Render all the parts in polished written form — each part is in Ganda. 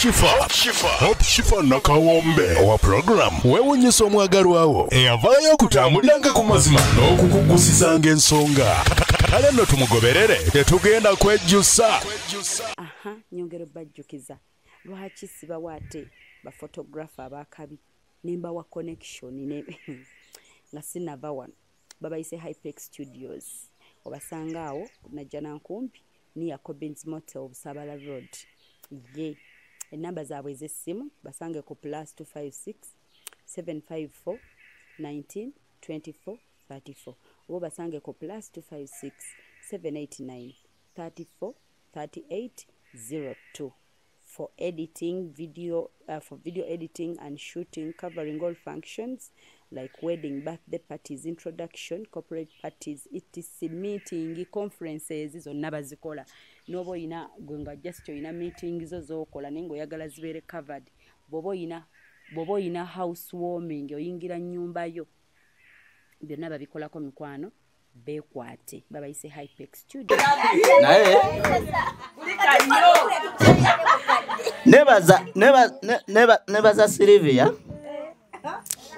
Hope Shifa nakawombe owa program wewunyisa omwagalwawo eyavaayo okutambuliranga ku mazima n'okukugusizanga ensonga kale nno tumugoberere tetugenda kwejjusa. Nyongero bajjukiza lwaki sibawa ate baphotographer abakabi nemba wa connection ne nga sinava wano babayise Hypex Studios obasanga awo najja nankumpi ni Jacobins Motel Busabala Road ye enamba zaabwe ez'essimu basange ku +256 754 19 24 34 obo basange ku +256 789 34 38 02 for editing video editing and shooting, covering all functions like wedding, birthday parties, introduction, corporate parties, etc, meeting, conferences izo nabazikola nobo ina gwenga just ina meeting izo zokola nengo yagala zibere covered bobo ina housewarming oyingira nyumba yo byonna babikolako mikwano bekwate babayise Hypex Studio naye nebaza Sylvia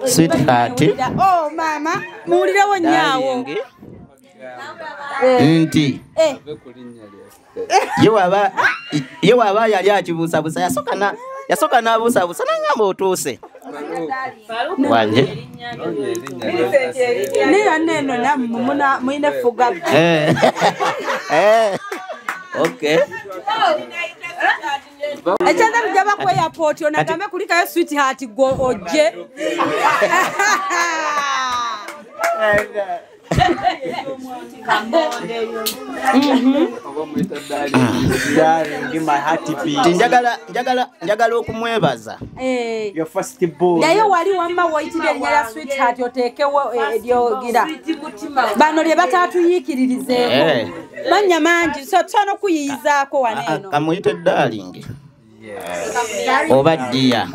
sweetheart oh mama mulirewo nyawo nti ye waba yali akibuusabuusa yasoka n'abuusabuusa nangamba otuuse wanje niyo neno namwe muine fuga okay Echanda mjaba kwa airport onagambe kulikayo sweetheart go oje njagala okumwebaza your first born naye wali wamma waitire nyala sweetheart otekewo edyogira bano lye batatuyikiririzeeko manya mangi so tsono kuyiyizaako waneno kamuyite darling oba dia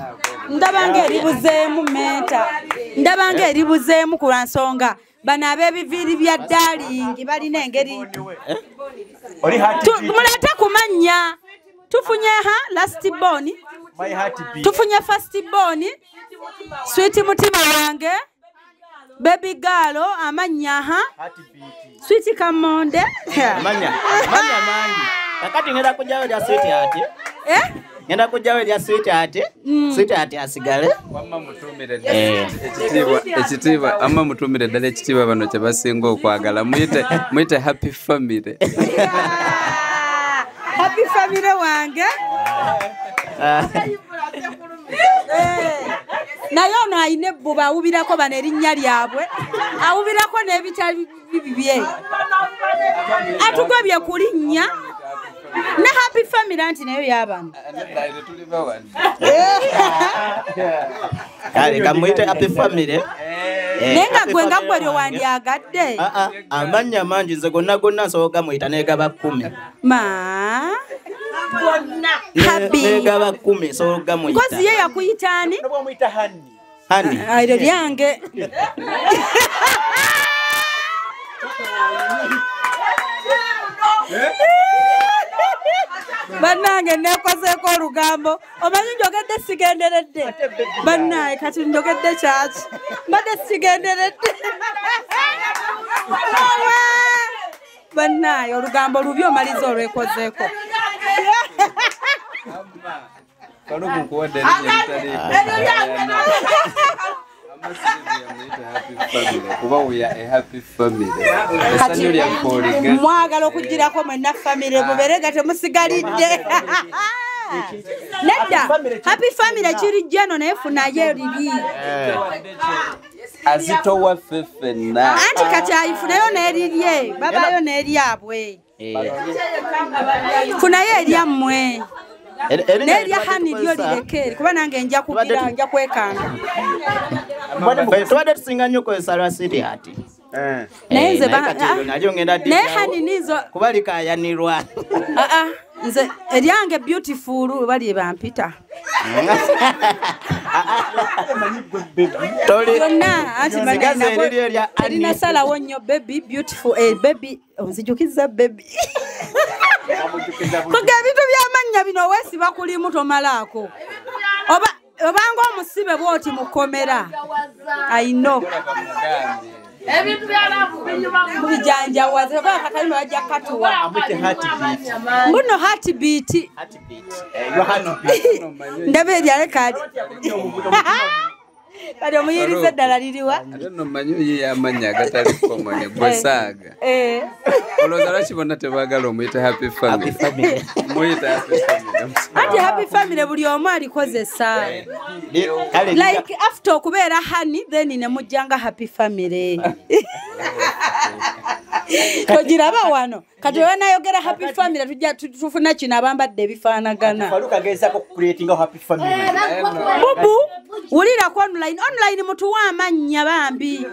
ndabanga eribuzeemu menta ndabanga eribuzeemu ku nsonga bano ab'ebiviiri bya darling balina engeri mulete kumanya tufunye last born tufunye first born sweet mutima wange baby girl amanya sweet kamonde manya mangi kakati ngenda kujawe ya sweetheart ngenda kujawe ya sweetheart asigale mama mutumire ekitiibwa amma mutumire ddala ekitiibwa bano kye basinga okwagala muyite happy family happy family wange naye ono ayina ebbuba awubirako bano erinnya lyabwe awubirako n'ebitali bibye atugobye kulinnya ne happy family anti nayo yabano kale kamuyite happy family nenga gwenga gweryo wandyagadde amanya mangi nze gonna nsooka muyita negaba 10 ma happy negaba 10 sooka muyita kozi ye yakuyitani no muyita hani ayiro lyange Banange nekozeko olugambo omanyi njogedde sigenderedde bannaye kati njogedde kyaki mbadde sigenderedde bannaye olugambo lubi omaliza olwekozeeko mwagala okugirako mwenna family buberega temusigalidde nedda happy family kiri jeno naye funayo libi azitowa fefena anti kati ayifunayo n'erirye babayo n'eryabwe funayo eryammwe nerya hani lyo lirekere kuba nange nja kugira nja kwekanga tubadde tusinga nnyo kozesa lwa sweetheart naye naye hani nizo kuba likayanirwa nze eryange beautiful bali bampita yonna anti alina salawo nnyo baby beautiful baby onzijukiza baby Kuga bintu byamanya bino wesi bakuli muto malako. Obanga omusibe bwoti mukomera. I know. Ebintu byalavu binyuma mubijanja waze ba kakalima bajja katuwa. Amute heartbeat. Mbuno heartbeat. Your heartbeat. Ndabe yale kadi. Kadi omuyirize ddala liriwa. Adono manyo ye yamanya gatali komone gwesaga. Oloza lwakibona tebagala omuyita happy family. Muyita happy family. Ati happy family buli omu alikozesa. Like after okubeera honey then ne mujjanga happy family. Tojiraba wano. Kati wanayogera happy family tujja tufuna kino abambadde ebifaanagana. Faluka geza ko creating a happy family. Bubu ulira ku online mutu wa amanya bambi.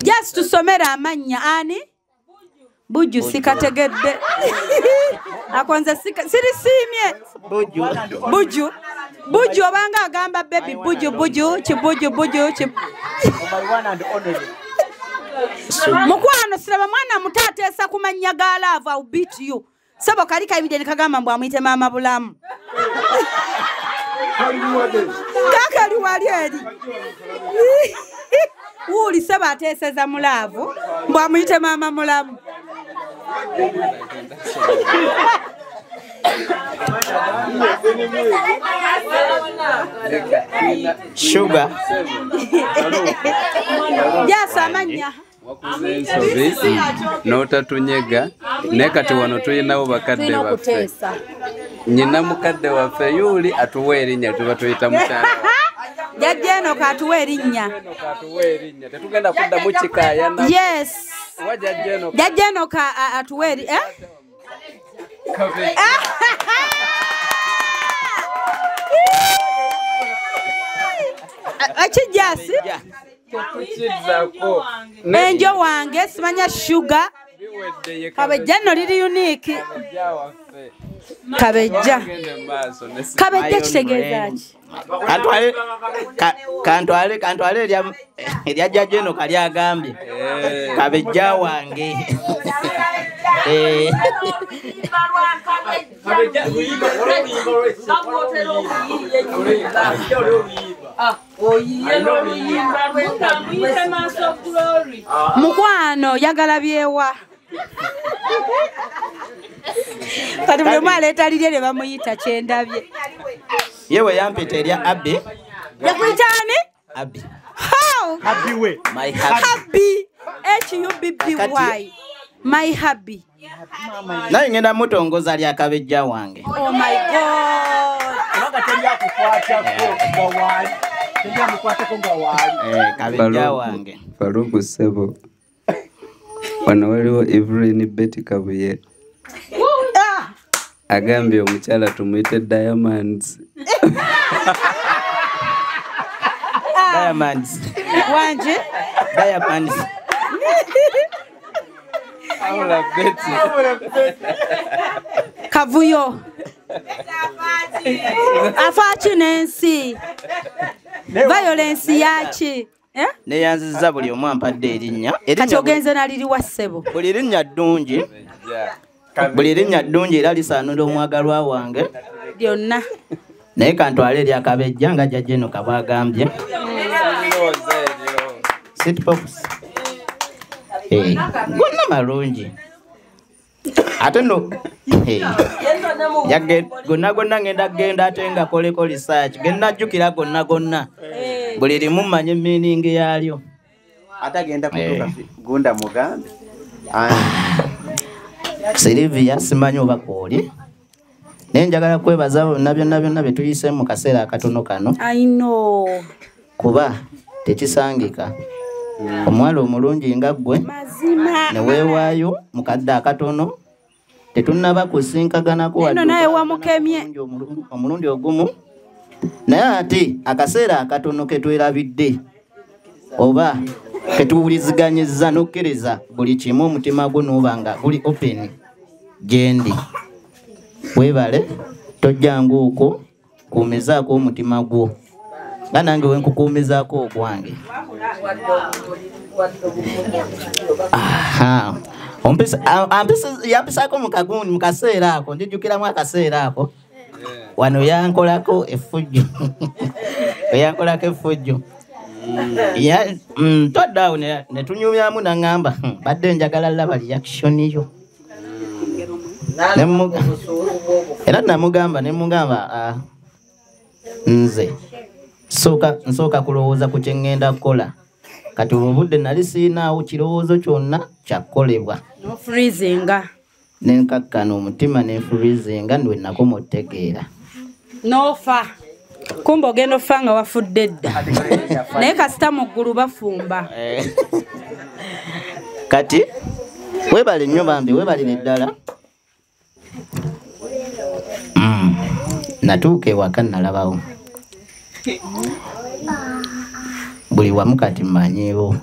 Just tusomera amanya ani Buju sikategedde. Akonza sirisimye. Buju obanga agamba baby buju chibuju Mukwano siraba mwana mutateesa kumanya galava I'll beat you. Sabo kalika ibide nikagamba mbwa amuyite mama bulamu. Kaka liwali eri. Uli saba ateeseza mulavu mbwa amuyite mama mulamu. Sugar. Yes, amanya. Wakuzensobe n'otatunyega naye kati wano tulinawo bakadde baffe. Nyina mukadde waffe yuli atuwa erinnya tuba tuyita mukyala. Jajjeno katuwa erinnya. Tetugenda kuddamu kikaayana. Yes. Wajjajjeno. Jajjeno ka atuwa eri Achijasi. Enjo wange simanya sugar. Kabejja liri unique. Kabejja kitegeeza ki? Kantwale erya jajjeno kali agambye. Kabejja wange. Mukwano yagala byewa. Kati buli omu aleeta lirye ne bamuyita kyendabye. Yewe yampita erya Abby. Yakuyita ani? Abby. How? Happy way. My happy. Happy. H-U-B-B-Y. My happy. Naye ngenda mutongoza lya kabejja wange. Oh my God. Onaga tenya kukwata ko gawali. Tenya mukwata ko gawali. Kabejja wange. Faruku Sebo. Wano waliwo Evelyn Betty Kabuye. Agambye omukyala tumuyite Diamonds. Diamonds. Wanje? Diamonds. Awula Betty. Kavuyo. Afachi nensi. Violence yachi. Neyanziza buli omu ampadde erinnya. Kati ogenze naliri wa Ssebo. Buli erinnya ddungi. Buli erinnya ddungi era lisaanira omwagalwa wange. Byonna. Naye kantwale erya kabejja nga jajjeno kabagambye. Sitpox. Gonna malungi. Ate no. Gonna ngenda genda ate nga koleko research. Genda jjukira gonna. Buli limu mmanye meaning yalyo. Atagenda kutoka gunda mugambe. Silivia simanyi oba kooli. Nenjagala kwebaza byonna bye tuyise mu kaseera akatono kano. I know. Kuba tekisangika. Omwalo omulungi nga ggwe ne weewaayo mukadde akatono tetunnaba kusinkaganako wadde naye wamukemye omulundi ogumu naye ate akaseera akatono ke twerabidde oba ketuwuliziganyizza n'okkiriza buli kimu omutima gwo n'oba nga guli open gyendi weebale tojjangu okwo kuumizaako omutima gwo nga nange wenkukuumizaako ogwange. Yampisako mukagundi mukaseera ako njijukiramu akaseera ako wano yankolako effujjo yankolako effujjo twaddaawo ne tunyumyamu naŋŋamba badde njagala laba reaction yo era namugamba nze nsooka kulowooza ku kye ŋŋenda kukola kati obudde nali siinaawo kirowoozo kyonna kyakolebwa nenkakkana omutima nenfurizinga ndwe nakoma otegeera nofa kumba ogenda ofa nga wafudde edda naye kasita mu ggulu bafumba kati webale nnyo bambi webalire ddala natuuka ewaka nalabawo buli wamu kati mmanyiiwo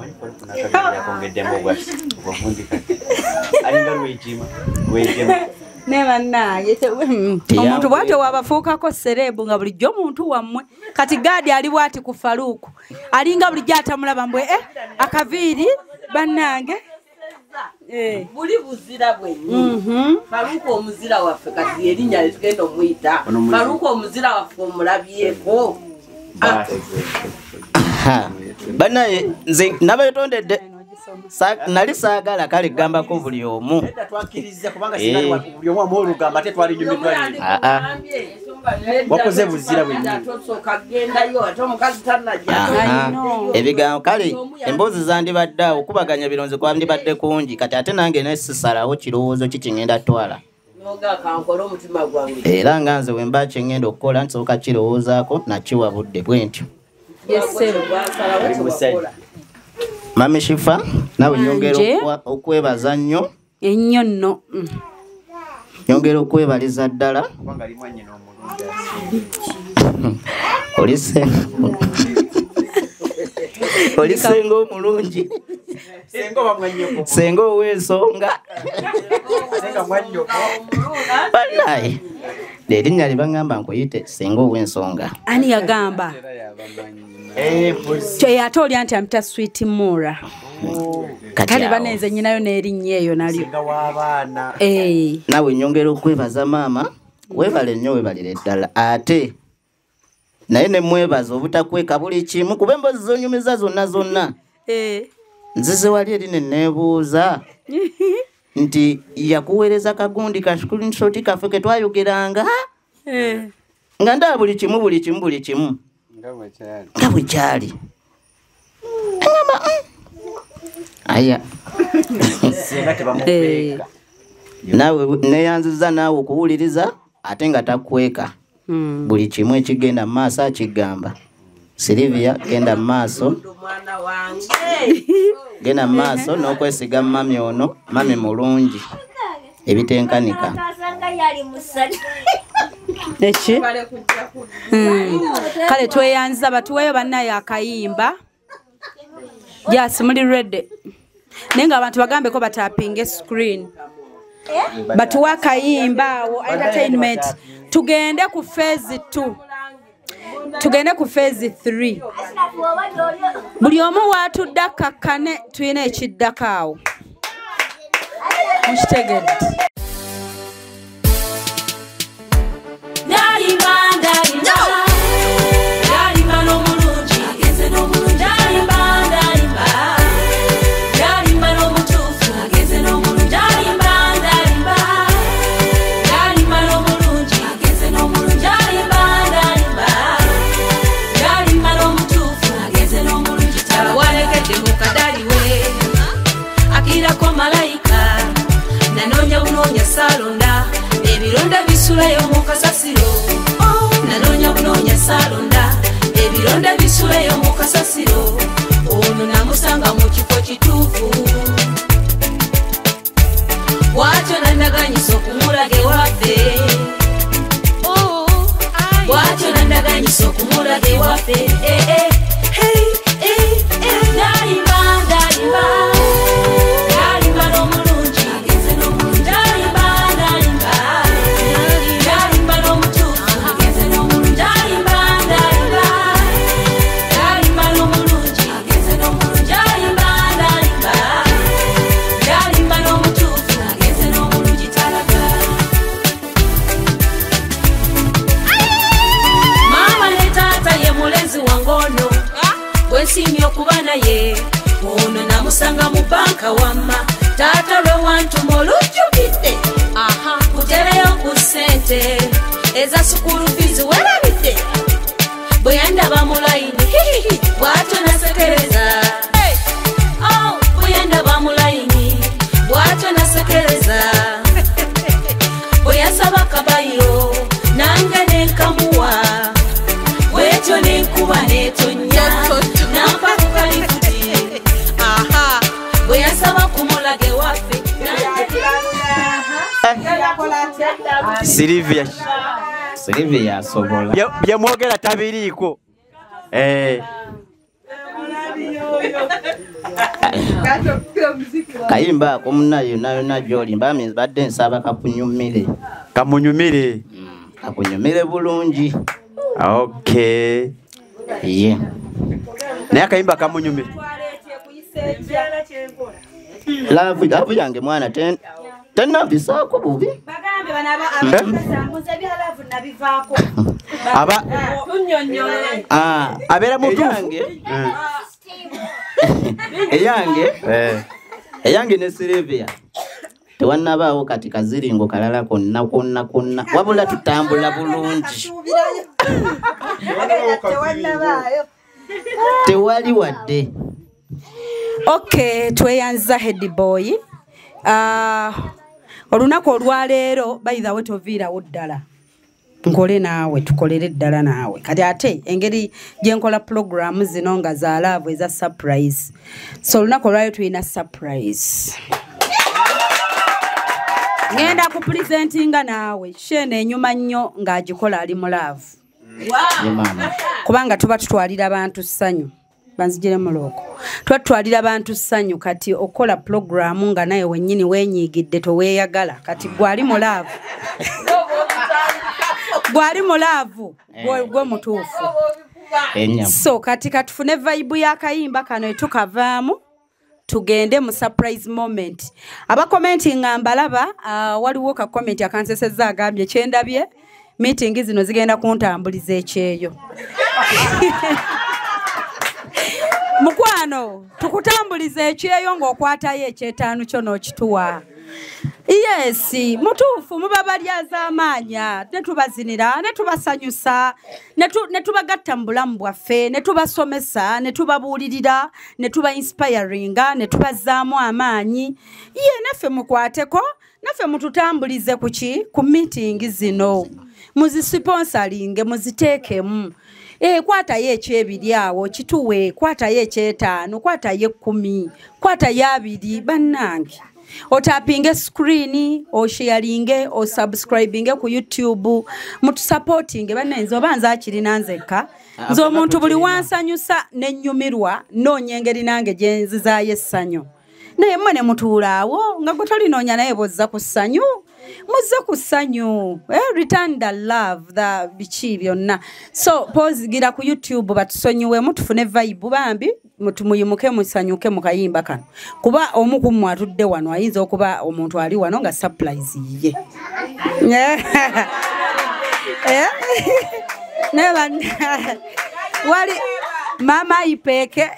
ne bannange omuntu bwatyo wabafuukako serebu nga bulijjo omuntu wammwe kati gaadi ali bwati ku Faruku alinga bulijjo atamulaba mbwe akaviiri bannange buli buzira bwenni Faruku omuzira waffe kati erinnya litugenda omuyita Faruku omuzira waffe omulabyeko banaye nze nabeetondedde nali saagala kale gambako buli omu wakoze buzira bwenni ebigambo kale emboozi zandibadde awo okubaganya birowoozo kwandibadde kungi kati ate nange nesisalawo kirowoozo kikiŋŋenda twala era nga nze wemba kyeŋŋenda okukola nsooka kirowoozaako nakiwa budde bwe ntyo Mami Shifa nawe nyongera okwebaza nnyo ennyo nno nyongera okwebaliza ddala olisenga omulungi senga ow'ensonga banaye erinnya libaŋŋamba nkuyite senga ow'ensonga ani yagamba ate olya nti amita Sweet Mura kale banenze nyinayo n'erinnya eyo nalyo nawe nyongera okwebaza maama webale nnyo webalire ddala ate naye ne mwebaza obutakweka buli kimu kuba emboozi zonyumiza zonna nzize wali eri ne neebuuza nti yakuweereza kagundi ka screenshot kaffe ke twayogeranga nga ndaba buli kimu nga bwe kyali ngamba aya nawe neyanziza naawe okuwuliriza ate nga takweka buli kimu ekigenda mu maaso akigamba Silivia genda mu maaso genda mu maaso n'okwesiga mami ono mami mulungi ebitenkanika eki kale tweyanziza batuweeyo bannaye akayimba yes muli ready naye nga abantu bagambeko batapinge screen batuwa akayimba awo entertainment tugende ku phase 2 tugende ku phase 3 buli omu watudde akakkane tuyina ekiddako awo mukitegedde salonda ebironda bisulayo mu kasasiro nanonya kunonya salonda ebironda bisulayo mu kasasiro ono namusanga mu kifo kituufu watyo nandaganyisa okumulage waffe watyo nandaganyisa okumulage waffe Mutu yesiimye okuba naye ono namusanga mu banka wamma taata lwe wantuma olujjukidde kutereyo ku ssente eza sukulu fiizi werabidde bwe yandaba mu layini bw'atyo nasekereza bwe yandaba mu layini bw'atyo nasekereza bwe yasaba kabayiro nange nenkamuwa bwetyo nenkuba netonnya nampa ku kalifuti bwe yasaba kumulage waffe Silivia asobola byemwogera tabiriiko kayimba ako munayo yonna gy'oli mbami badde nsaba kakunyumire kakunyumire bulungi. Okay. Ye naye akayimba kamunyumire laavu yange mwana tennabisaako bubi abeera mutuufu eyange ne Silivia tewannabaawo kati kaziringo kalala konna wabula tutambula bulungi tewali wadde. Okay, tweyanza Head Boy. Olunaku olwaleero bayithawe toviirawo ddala nkole naawe tukolere ddala naawe kati ate engeri gye nkola programu zino nga za love eza surprise, so olunaku olwaleero tulina surprise ngenda ku presentinga naawe shene enyuma nnyo ng'agikola ali mu love kubanga tuba tutwalira abantu ssanyu banzijire muloko twatwalira abantu ssanyu kati okola programu nga naye wennyini weenyiigidde toweeyagala kati gwali mu love gwe mutuufu. So kati katufune vibe y'akayimba kano etukavaamu tugende mu surprise moment. Abakomenti ngamba laba waliwo ka comment akansesezza agambye kyendabye meeting zino zigenda kuntambuliza ekyeyo. Mukwano tukutambuliza ekyeyo ng'okwatayo ekyetaanu kyo n'okituwa. Yes, mutuufu muba balyaza amaanya ne tubazinira ne tubasanyusa ne tubagatta mu bulamu bwaffe ne tubasomesa ne tubabuulirira ne tuba inspiringa ne tubazzaamu amaanyi. Ye naffe mukwateko naffe mututambulize ku meeting zino muzisponsoringe muziteekemu. Kwatayo ekyebiri awo kituwe, kwatayo ekyetaano, kwatayo 10, kwatayo 2 bannange. Otapinge screen, o sharinge, o subscribinge ku YouTube, mutu supportinge banenzo banza akirina nzeka. Nzo muntu buli wansanyusa nenyumirwa nonyengeri nange genzi za yesanyo. Naye mwene mutuulaawo nga gotali nonya naye bozza ku ssanyu. Muze ku ssanyu, return the love the bichi byonna. So pause gira ku YouTube batusonyiwe mutufune vibe bambi mutumuyimuke musanyuke mukayimba kano. Kuba omu ku mmwe atudde wano ayinza okuba omuntu ali wano nga surprise ye. Wali mama ipeke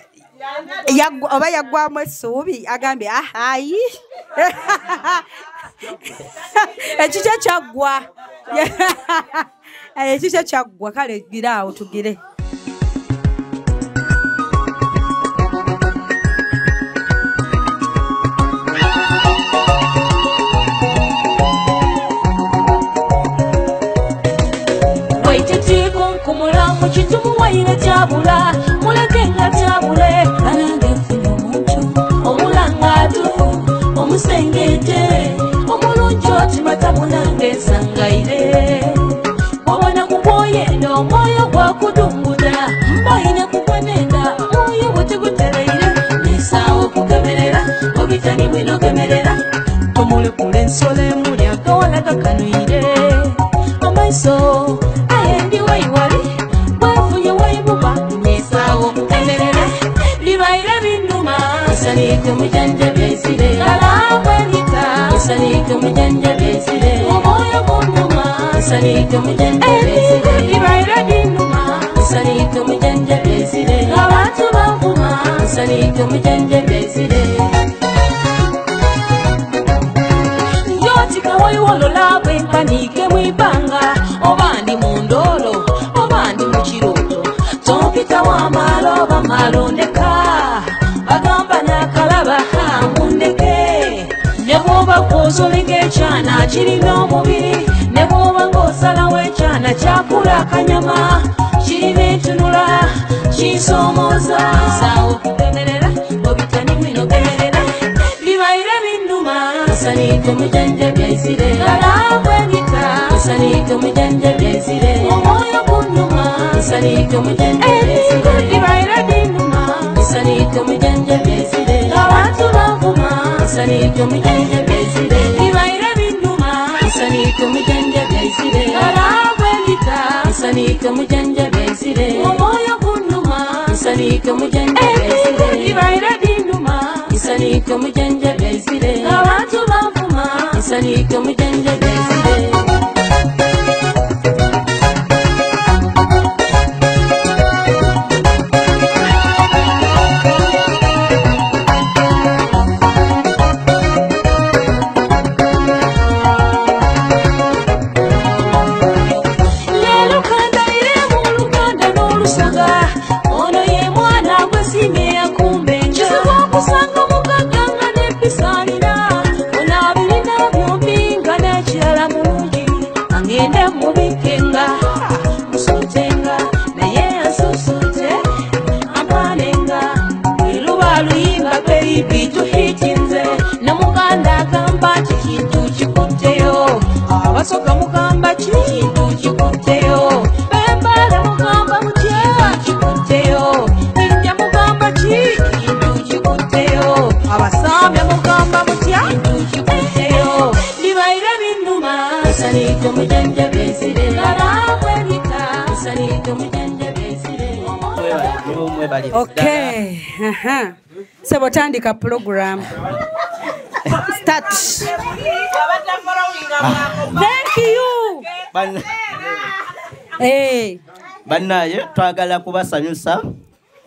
oba yaggwamu essuubi agambye ayi ekikyo kyaggwa ekikyo kyaggwa kale gira awo tugire. waititiiko nkumulamu kitumu waire kyabula muleke nga kyabule anange nfunye omuntu omulanga atufu omusengete omulungi otimata munange nsangaire wabona kuboye n'omwoyo gwakudumbuda mbaine kukwanenda omwoyo bwetigutereire nesaawo kugemerera obitani bwinogemerera omulekula ensolo emuli akawala kakanwire amaiso ayendi waiwali bwefunye waibuba nesaawo kugemerera bibaire binduma esanike mujanja byezire alabwerita esanike mujanja byezire omwoyo gunduma esanike mujanja byezire bibaire binduma esanike mujanja byezire abantu bavu nsanike omujenje bezire yotika waiwolola bwenkanike mwibanga oba ndi mu ndolo oba ndi mu kiroto tompita wamalo oba malondeka bagamba nakalaba kamundeke ne bwoba kwozolega ekyana kirina omubiri ne bwoba ng'osalawo ekyana kyakula akanyama kirina entunula kinsomooza saawo kugemerera obitani mwino gemerera bibaire binnuma nsanike omujenje byezire alabwegita nsanike omujenje byezire omwoyo gunnuma nsanike omujenje byezire bibaire binnuma nsanike omujenje byezire abantu bavuma nsanike omujenje byezire bibaire binnuma nsanike omujenje byezire alabwegita nsanike omujenje byezire omwoyo gunnuma nsanike omujenje byezire bibaire binnuma nsanike omujenje byezire abantu bavuma nsanike omujenje byezire Soka mugamba kintu kikuteyo bembala mugamba mutya kikuteyo inja mugamba kintu kikuteyo abasambya mugamba mutya kintu kikuteyo libaire binnuma nsanike omujenje byezire alabwegita nsanike omujenje byezire. Okay, sebo tandika program start. Thank you. Bannaye twagala kubasanyusa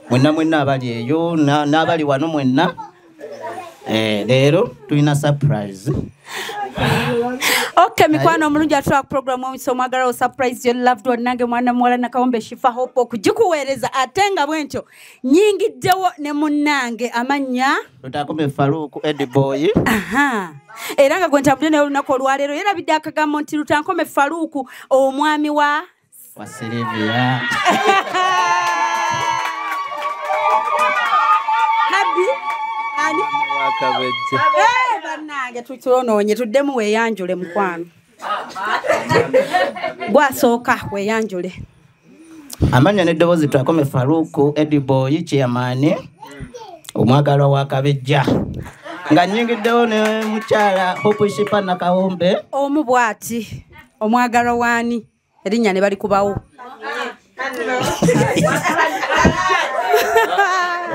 mwenna abali eyo n'abali wano mwenna. Leero tulina surprise. Okay, mikwano omulungi atula program omuso mwagala surprise your loved one nange mwana muwala nakawombe Shifa Hope okujikuweereza atenga bwentyo nyingiddewo ne munnange amanya Lutakome Faruku Ediboy. Era nga gwe ntambudde naye olunaku olwaleero yerabidde akagambo nti Lutankome Faruku omwami wa Silivia. Habi ani Wakabejja. bannange tutulonoonye tuddemu weeyanjule mukwano gwasooka weeyanjule. Amanya n'eddoboozi Lutakome Faruku Ediboy chairman omwagalwa wa Kabejja. Nga nyingiddewo ne mukyala Hope Shifa Nakawombe omu bw'ati omwagalwa waani erinnya ne bali kubawo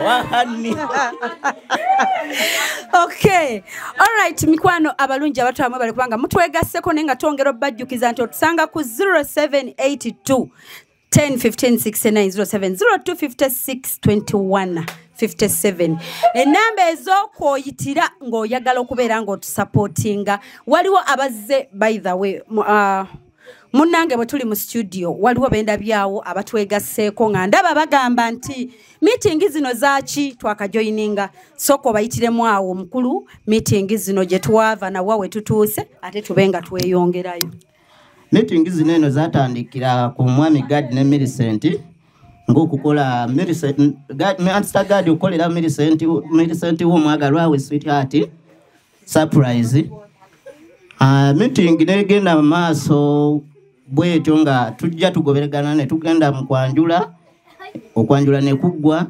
wahani. Okay, all right mikwano abalungi abatwamwe bali kubanga mutwegasseko nenga twongera obajjukiza nti otusanga ku 0782 10 15 69 0702 56 21 57. Enamba ezo kwoyitira ng'oyagala okubeera ng'otusupportinga. Waliwo abazze by the way munnange bwe tuli mu studio waliwo bendabyawo abatwegasseeko nga ndaba bagamba nti meeting zino zaaki twakajoyininga soko bayitiremu awo omukulu meeting zino gye twava nawa we tutuuse ate tube nga tweyongerayo. Meeting zino eno zatandikira ku mwami Gad ne Millicent ng'okukola Millicent Gad ukolera Millicent w'omwagalwa we sweetheart surprise. Meeting negenda maaso bwetyo nga tujja tugoberegana ne tugenda mu okwanjula ne kuggwa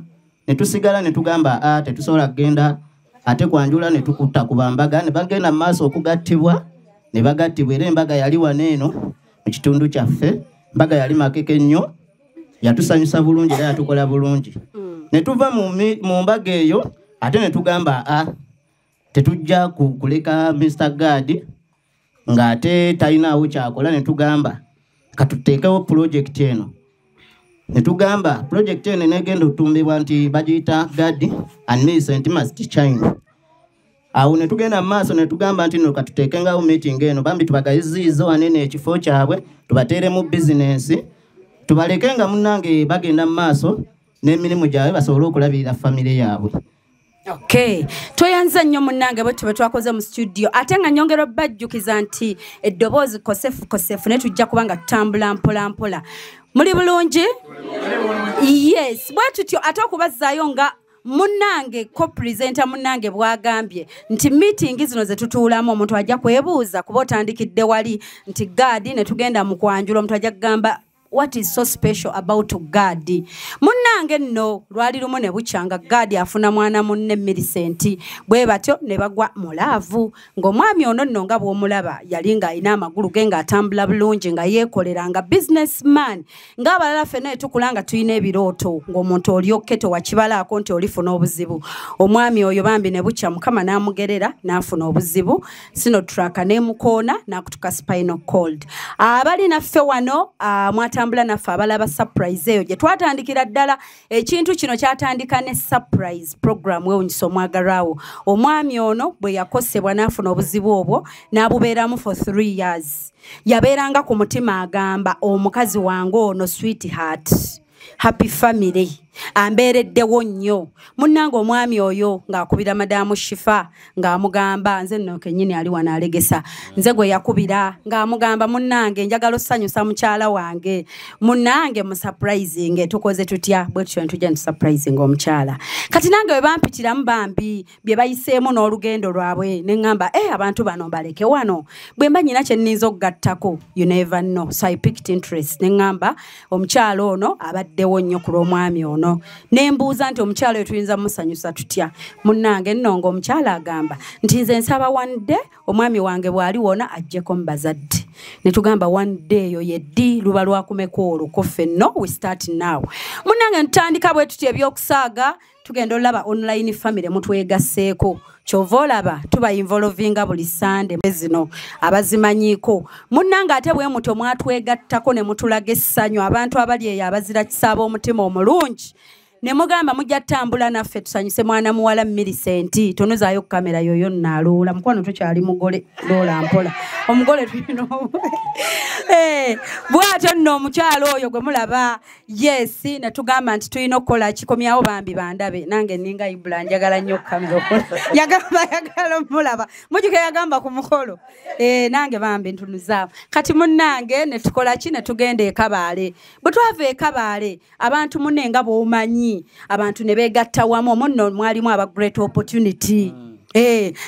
ne tusigala ne tugamba tetusobola kugenda ate kwanjula ne tukutta kubambaga ne bagenda maaso okugattibwa ne bagattibwa era embaga yali waneeno mu kitundu kyaffe mbaga yali makeke nnyo yatusanyusa bulungi era yatukola bulungi ne tuva mu mbaga eyo ate ne tugamba tetujja kuleka Mr. Gad nga ate talina awo kyakola ne tugamba katuteekewo project eno netugamba project ene negenda otumbibwa nti bagiyita God and Millicent must shine. Awo netugenda maaso netugamba nti no katutekengawo meeting eno bambi tubagayizizo anene ekifo kyabwe tubatere mu business tubalekenga munnange bagenda maaso n'emirimu gyabwe basobole okulabirira family yaabwe. Okay. Toyanza nnyo munnange bwe twakoze mu studio ate nga nyongero bajjukiza nti eddoboozi kosefu ne tujja kubanga tutambula mpola. Muli bulungi? Yes. Bwe tutyo ate okubazaayo nga munnange co-presenter munnange bwagambye nti meeting zino ze tutuulamu omuntu ajja kwebuuza kuba otandikidde wali nti God ne tugenda mu kwanjula omuntu ajja kugamba what is so special about God. Munnange nno lwali lumu ne bukyanga God afuna mwana munne Millicent bwe batyo ne bagwa mulaavu ng'omwami ono nno nga bw'omulaba yali ng'alina amagulu ge ng'atambula bulungi nga yeekoleranga businessman ng'abalala ffenna tukulanga tulina ebirooto ng'omuntu olyokke tewakibalaako nti olifuna obuzibu. Omwami oyo bambi ne bukya Mukama n'amugerera n'afuna obuzibu sinotraka n'emukoona n'akutuka spinal cord. Abali naffe wano mwatambula naffe abalaba surprise eyo gye twatandikira ddala ekintu kino kyatandika ne surprise program wewunyisa omwagalwawo. Omwami ono bwe yakosebwa n'afuna obuzibu obwo n'abubeeramu for 3 years. Yabeeranga ku mutima agamba omukazi wange ono sweetheart happy family ambeereddewo nnyo. Munnange omwami oyo ng'akubira madamu Shifa ng'amugamba nze nno kennyini ali wano alegesa nze gwe yakubira ng'amugamba munnange njagala osanyusa mukyala wange munnange mu surprising tukoze tutya bwe tutyo tujja ntu surprising omukyala. Kati nange bwe bampitiramu bambi bye bayiseemu n'olugendo lwabwe ne ŋŋamba abantu bano mbaleke wano bwe mba nnyina kye nninza okugattako you never know. So I picked interest ne ŋŋamba omukyala ono abaddewo nnyo ku lw'omwami ono. Nembuuza nti omukyala oyo tuyinza musanyusa tutya. Munnange nno ng'omukyala agamba nti nze nsaba one day omwami wange bw'ali wona ajjeko mu bazadde. Ne tugamba one day eyo yeddi luba lwakumeko oluko ffenno we start now. Munnange ntutandika bwe tutya ebyokusaaga tugenda olaba online family mutwegasseeko. Kyova olaba tuba involvinga buli Sunday zino abazimanyiiko. Munnange ate bwe muto mwatwegattako ne mutulaga essanyu abantu abali eyo abazira kisaaba omutima omulungi. Ne mugamba mujja ttambula naffe tusanyuse mwana muwala Millicent tonozaayo kamera yoyo naaloola mukwano tukyali mugole loola mpola omugole tulina bw'atyo nno omukyalo oyo gwe mulaba yes ne tugamba nti tulina okukola kikomyawo bambi bandabe nange ninga Ibula njagala nnyo kamera okola yagala mulaba mujjuke yagamba ku mukolo nange bambi ntunuzaawo kati munnange ne tukola ki ne tugenda ekabaale bwe twava ekabaale abantu munne nga bw'omanyi abantu ne begatta wamu omwo mwalimu aba great opportunity.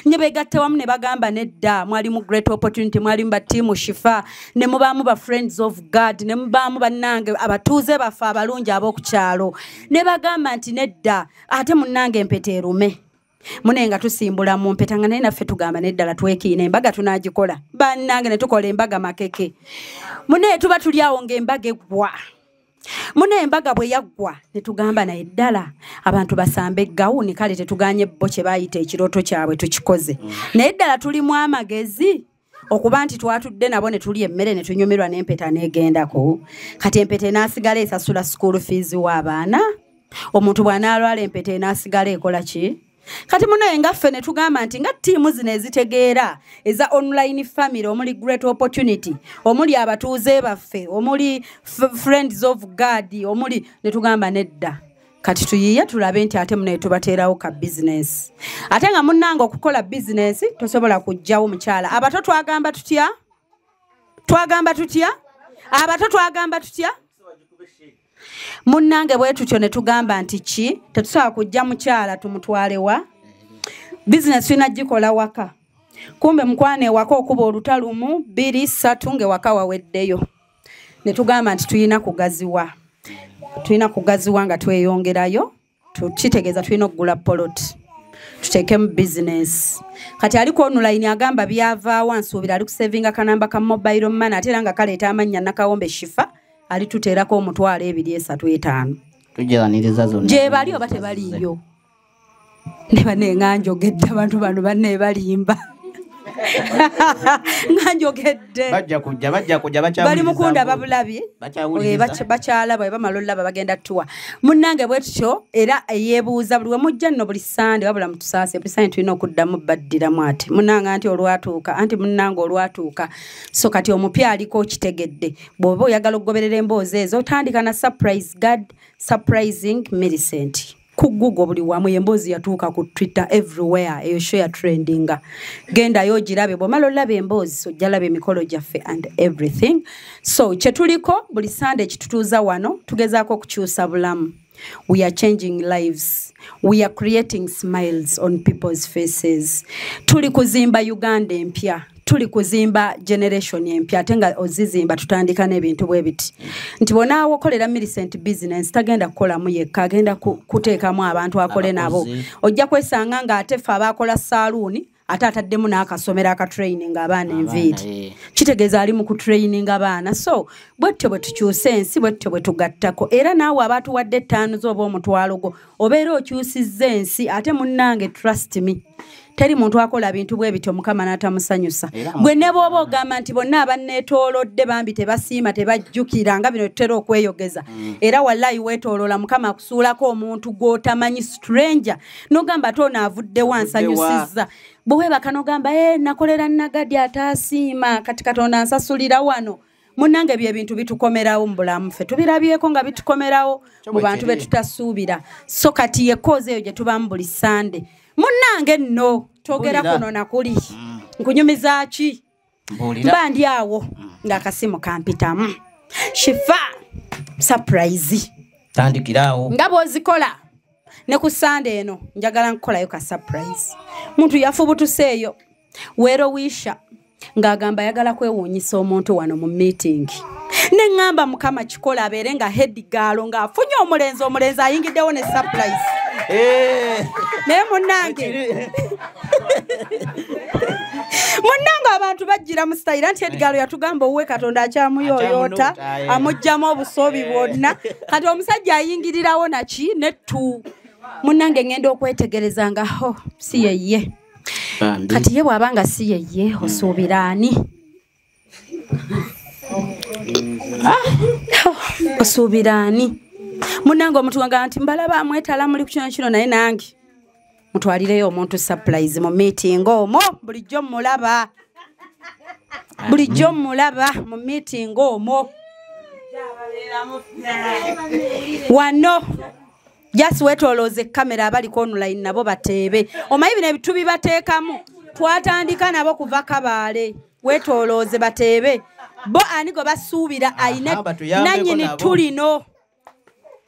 Nye begatta wamu ne bagamba nedda mwalimu great opportunity mwalimu ba team Shifa ne mubaamu ba friends of God ne mubaamu bannange abatuuze baffe abalungi ab'okukyalo ne bagamba nti nedda ate munnange empeta erume munenga tusimbula mu mpeta nga naye naffe tugamba neddala twekiina embaga tunaagikola bannange ne tukola embaga makeke mune tuba tuli awo ng'embaga eggwa. Mune embaga bwe yaggwa ne tugamba naye ddala abantu basambe gawuni kale tetuganye bo kye bayita ekirooto kyabwe tukikoze. Naye ddala tulimu amagezi okuba nti twatudde nabo ne tuli emmere ne tunyumirwa n'empeta n'egendako. Kati empeta enaasigala esasula school fees w'abaana. Omuntu bw'anaalwala empeta enaasigala ekola ki? Kati munaye ngaffe ne tugamba nti nga ttiimu zino ezitegeera eza online family omuli great opportunity omuli abatuuze baffe omuli friends of God omuli ne tugamba nedda kati tuyiye tulabe nti ate munaye tubateerawo ka business. Ate nga munnange okukola business tosobola kujjawo mukyala. Abato twagamba tutya? Abato twagamba tutya? Munnange bwe tutyo ne tugamba nti ki tetusobola kujja mukyala tumutwalewa business tunagikola waka. Kumbe mukwane waka okuba olutalumu 2 3 nge waka waweddeyo. Ne tugamba nti tulina kugaziwa nga tweyongerayo tukitegeeza tulina okugula polot tuteekemu business. Kati aliko online agamba byavaawo ansuubira ali kusavinga kanamba ka mobile money ate era nga kaleeta amannya Nakawombe Shifa ali tuteerako omutwalo 235. Tujeraniriza zonna. Je bali oba tebaliyo. Ne bane nganjo gedda abantu bano banne balimba. nganjogedde bajja kujja bali mukunda babulabi bakyalaba bwe bamala olaba bagenda tuwa munnange bwe tutyo era yeebuuza buli we mujja nno buli sande wabula mutusaase buli sande tulina okuddamu baddiramu ati munnange anti olwatuuka anti munnange olwatuuka so kati omupya aliko kitegedde bw'oba oyagala okugoberera emboozi ezo otandika na surprise God surprising Millicent ku Google buli wamu emboozi yatuuka ku Twitter everywhere eyo share trending genda yo girabe bw'omala olaba emboozi so jalaba emikolo gyaffe and everything so kye tuliko buli Sunday kitutuuza wano tugezaako okukyusa bulamu. We are changing lives. We are creating smiles on people's faces. Tuli kuzimba Uganda empya. Tuli kuzimba generation empya atenga ozizimba tutandika n'ebintu bwe biti. Nti bona okolera Millicent business tagenda kukola mu yekka agenda kuteekamu abantu akole nabo. Ojja kwesanga nga atefa abakola saloon ataddemu n'akasomera aka training abaana enviiri. Kitegeeza ali mu ku training abaana. So bwetyo bwe tukyusa ensi bwetyo bwe tugattako era naawe abantu wadde ttaano z'oba omutwalo gwo obeera okyusizza ensi ate munnange trust me. Teri muntu akola bintu bwe bityo Mukama n'atamusanyusa. Gwe ne bw'oba ogamba nti bonna abanneetoolodde bambi tebasiima tebajjukira nga bino tutera okweyogeza. Era wallahi weetooloola Mukama akusuulako omuntu gw'otamanyi stranger n'ogamba ate ono avudde wansanyusizza. Bwe weebaka n'ogamba nakolera Nagadi ataasiima kati Katonda ansasulira wano. Munnange bye bintu bitukomerawo mu bulamu ffe tubirabyeko nga bitukomerawo mu bantu be tutasuubira. So kati ye koze eyo gye tubamu buli Sunday. Munnange nno togera kuno nakuli nkunyumiza ki mba ndi awo ng'akasimu kampitamu Shifa surprise tandikirawo nga bw'ozikola ne ku Sunday eno njagala nkukolayo ka surprise muntu yafubutuseeyo weero wisha ng'agamba ayagala kwewuunyisa omuntu wano mu meeting ne ngamba Mukama kikola abeere nga head gaalo ng'afunye omulenzi ayingiddewo ne surprise. Ne munnange abantu bajjira mu style anti Edgalo yatugamba owe Katonda akyamuyoyota amujjamu obusobi bwonna kati omusajja ayingirirawo naki nettu munnange ngenda okwetegereza nga si yeye kati ye bw'abanga si yeye osuubira ani osuubira ani munnange omuntu wanga nti mbalaba amwetala muli ku kino naye nange mutwalireyo omuntu surprise mu meeting omwo bulijjo mulaba mu meeting omwo wano just wetolooze kamera abaliko online nabo bateebe omanyi bino ebitu bibateekamu twatandika nabo kuva Kabaale wetolooze bateebe bo anigo basuubira ayina nannyini tulino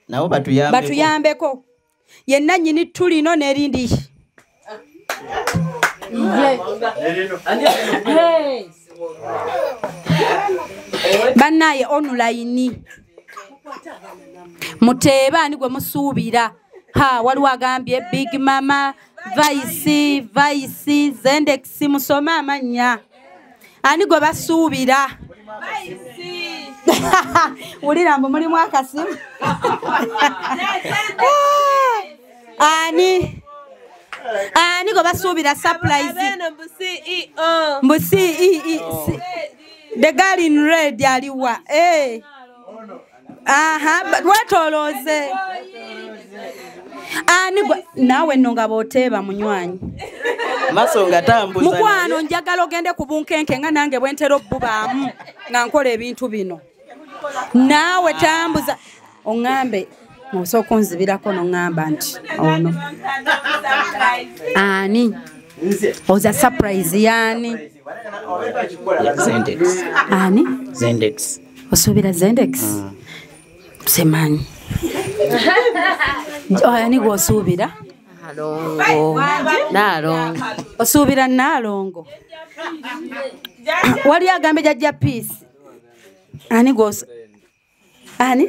nabo batuyambeko yenna nnyini tulino n'erindi bannaye online muteeba ani gwe musuubira waliwo agambye Big Mama Vice Zendex musome amannya ani gwe basuubira ulira mbu mulimu akasimu ani gwe basuubira surprise mbu CEO the girl in red aliwa wetolooze ani naawe nno nga booteeba munywanyi masonga tambuza mukwano njagala ogende ku bunkenke nga nange bwentera obbubaamu nga nkola ebintu bino naawe tambuza oŋŋambe osooka onzibirako noŋŋamba nti ono ani oza surprise yaani Zendex osuubira Zendex semanyi ani gwosuubira Nalongo osuubira Nalongo wali agambe jajja Peace ani gwosu ani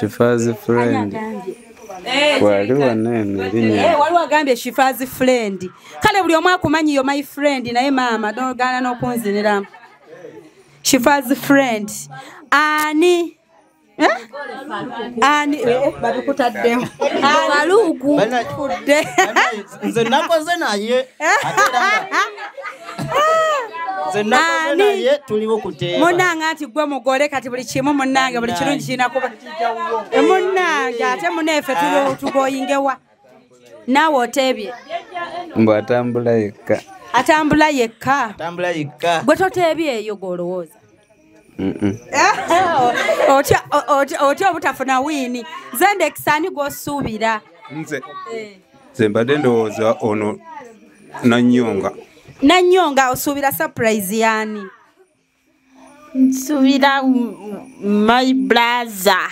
Shifa's friend waliwo nene waliwo agambye Shifa's friend kale buli omu akumanyi yo my friend naye maama dogana n'okunziniramu Shifa's friend ani ani babikutaddemu Faluku fudde nze nakoze naye nze nakoze naye tuliwo kuteeba munange ati gwe mugole kati buli kimu munange buli kirungi kirina kuba munange ate muneefe tugoyingewa naawe oteebye mbu atambula yekka atambula yekka gwe toteebye eyo gwolowooza otya obutafuna wiini zende ekisani gwosuubira nze mbadde ndowooza ono Nanyonga osuubira surprise yani nsuubira my brother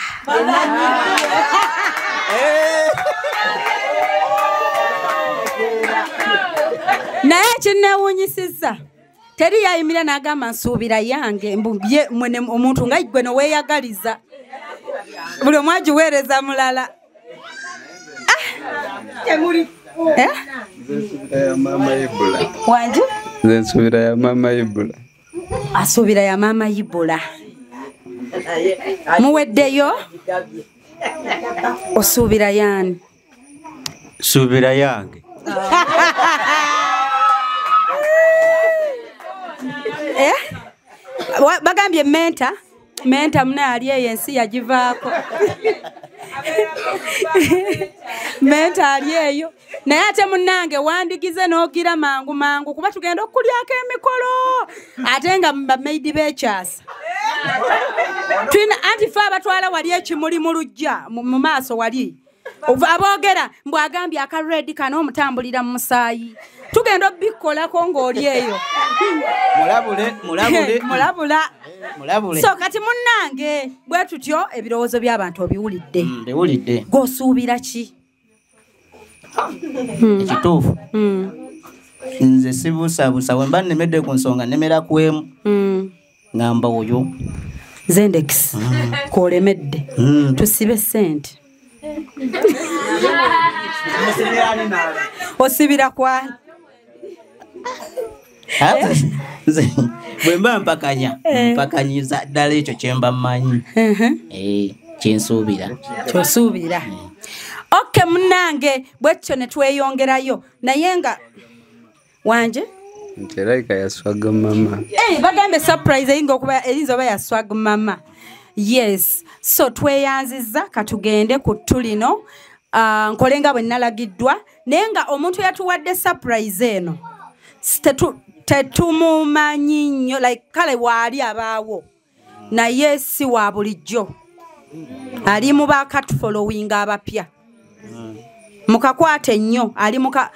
naye kinneewuunyisizza teri yayimira n'agamba nsuubira yange mbye mwene omuntu nga gwe noweeyagaliza buli omu agiweereza mulala wanje nze nsuubira ya mama Ibula asuubira ya mama Ibula muweddeyo osuubira yani suubira yange bagambye menta muna ali eyo ensi yagivaako menta ali eyo naye ate munange wandigize n'ogira mangu kuba tugenda okulyako emikolo ate nga bamaidi b'ekyasa tulina anti fe abatwala wali ekimuli mu lujja mu maaso wali aboogera mbw agambye akaredi kano omutambulira mu musaayi tugenda obikolako ng'oli eyo mulabula so kati munnange bwe tutyo ebirowoozo by'abantu obiwulidde gw'osuubira ki ekituufu nze sibuusabuusa bwe mba nnemedde ku nsonga nemera kwemu ngamba oyo Zendex kwolemedde tusibe ssente osibira kwani bwe mba mpakanyiza ddala ekyo kyemba mmanyi kyosuubira oke munnange bwekyo ne tweyongerayo naye nga wanje nterayika ya swag mama bagambe surprise eyinza oba ya swag mama yes so tweyanziza katugende ku tulino nkole nga bwe nalagiddwa naye nga omuntu yatuwadde surprise eno tetumumanyi nnyo like kale waali abaawo naye si wa bulijjo ali mu bakatufollowing abapya mukakwate nnyo ali muka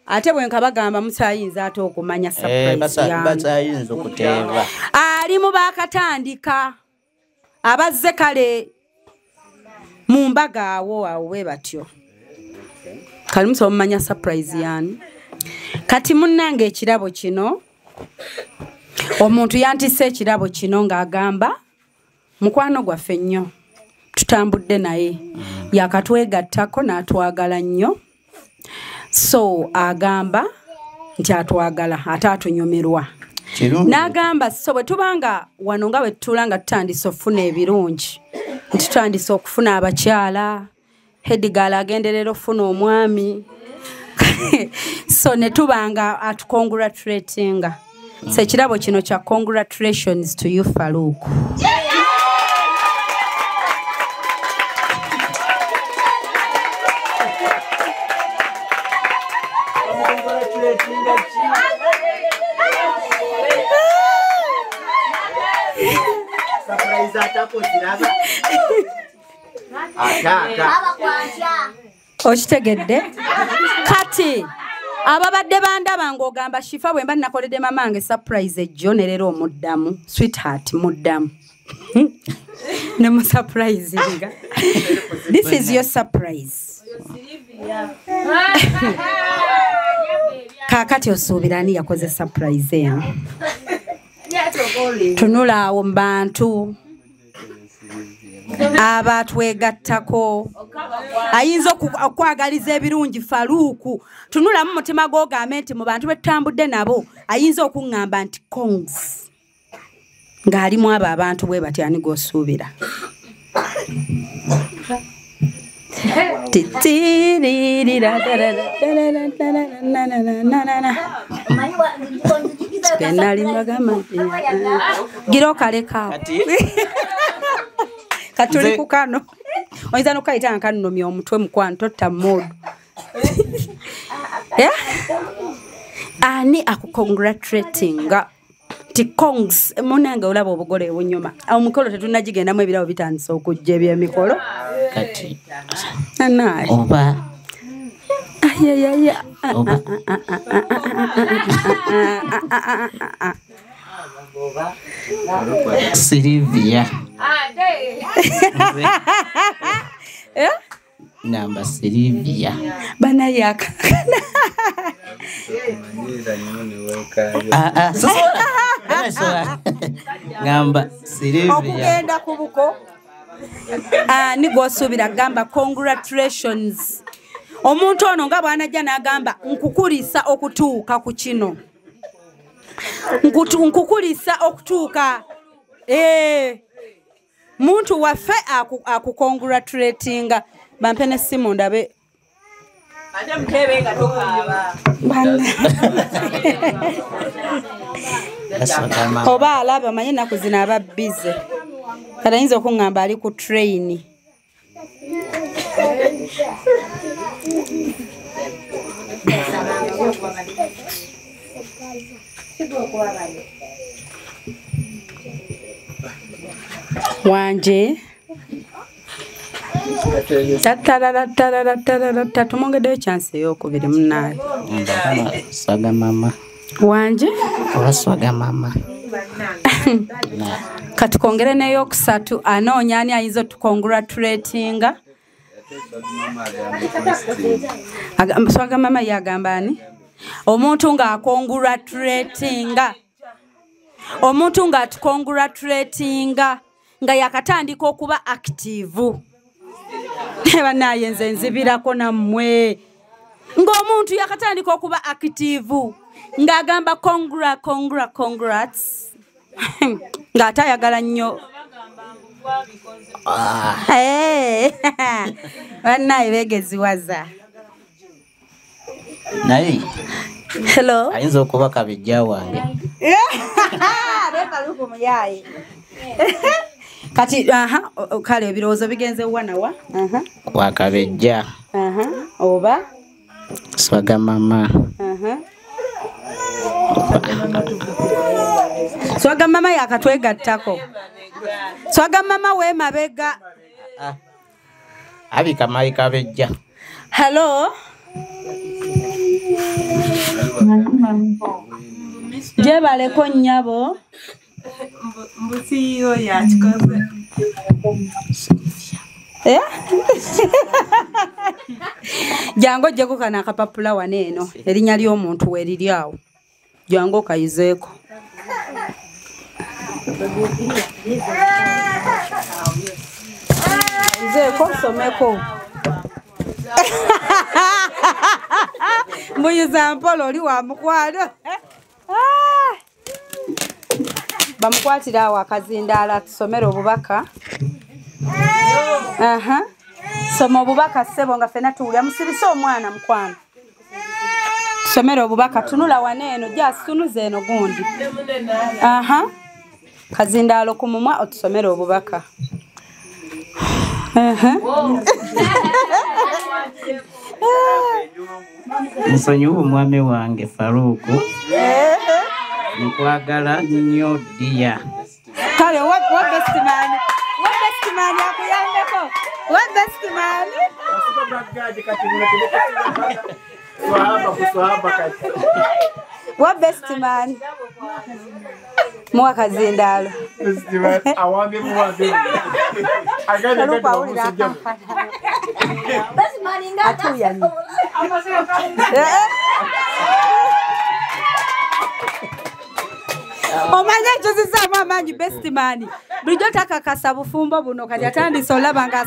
ate bwe nkabagamba musayinza ate okumanya surprise okuteeba ali mu bakatandika abazze kale mu mbaga awo bwe batyo kali musobola omumanya surprise yani kati munnange ekirabo kino omuntu yantisse ekirabo kino ng'agamba mukwano gwaffe nnyo tutambudde naye yakatwegattako n'atwagala nnyo so agamba nti atwagala ate atunyumirwa n'agamba so bwe tubanga wano nga bwe tutula nga tutandise okufuna ebirungi nti tutandise okufuna abakyala Hedigala agenderera okufuna omwami so ne tubanga atcongratulatinga so ekirabo kino kya congratulations to you Faluku okitegedde kati ababadde bandaba ng'ogamba Shifa bwe mba nakoledde mamange surprise ejjo ne leero omuddamu sweetheart muddamu ne mu surprisinga this is your surprise kakati osuubira ani yakoze surprise eno tunula awo mu bantu abatwegattako ayinza okwagaliza ebirungi Faluku tunulamu mutima gw'ogambe nti mu bantu betutambudde nabo ayinza okuŋŋamba nti kongs ng'alimu abo abantu bwe batya ani gw'osuubira Giro kaleka katuli kukano oyinza nokayita nkannomya omutwe mukwano totta mood ani akukongratulating tikongs munange olaba obugole obunyuma omukolo tetunagigendamu ebirabo bitandisa okujja ebyemikolo kati naye oba Silvia namba Silvia bana yaka gamba Silvia okugenda kubuko ni gwosubira gamba congratulations omuntu ono nga bwanajja n'agamba nkukulisa okutuuka ku kino nkukulisa okutuuka muntu waffe akukongratulatinga bampe n'essimu ndabe ate mutebe nga tokaaba oba alaba manye ennaku zino aba bize kati ayinza okuŋŋamba ali ku train wanje tumwongeddeyo chance ey'okubiri munaayo swaga mama wanje waswaga mama kati kongere n'eyokusatu anoonya ani ayinza otukongratulatinga swaga mama yagamba ani omuntu ng'akongratulatinga omuntu ng'atukongratulatinga nga yakatandika okuba active banaye nze nzibirako nammwe ng'omuntu yakatandika okuba active ng'agamba congrats ng'ate ayagala nnyo banaye begeziwaza naye hello ayinza okuba kabejja wange muyaye kati kale ebirowoozo bigenze wanawa wakabejja oba swaga mama swaga mama yakatwegattako swaga mama wemabega abika mayi kabejja hello jebaleko nnyabo mbusiyo yakikoze jango jeko kana akapapula waneeno erinnya ly'omuntu weriri awo jango kayizeeko kayizeeko someko mbuyiza mpola oli wa mukwano bamukwatira awo akazindaala tusomere obubaka soma obubaka ssebo nga ffena tuwulya musibise omwana mukwano tusomere obubaka tunula waneeno jasitunuza eno gundi kazindaalo ku mumwa otusomere obubaka nsonyiwa omwami wange Faruku nkwagala nnyo ddiya kale wa bestman akuyambeko wa bestman wa bestman muwa kazindaalo omanya ekyozizzaamu amaanyi bestman bulijjo takakasa bufumbo buno kati atandise olaba nga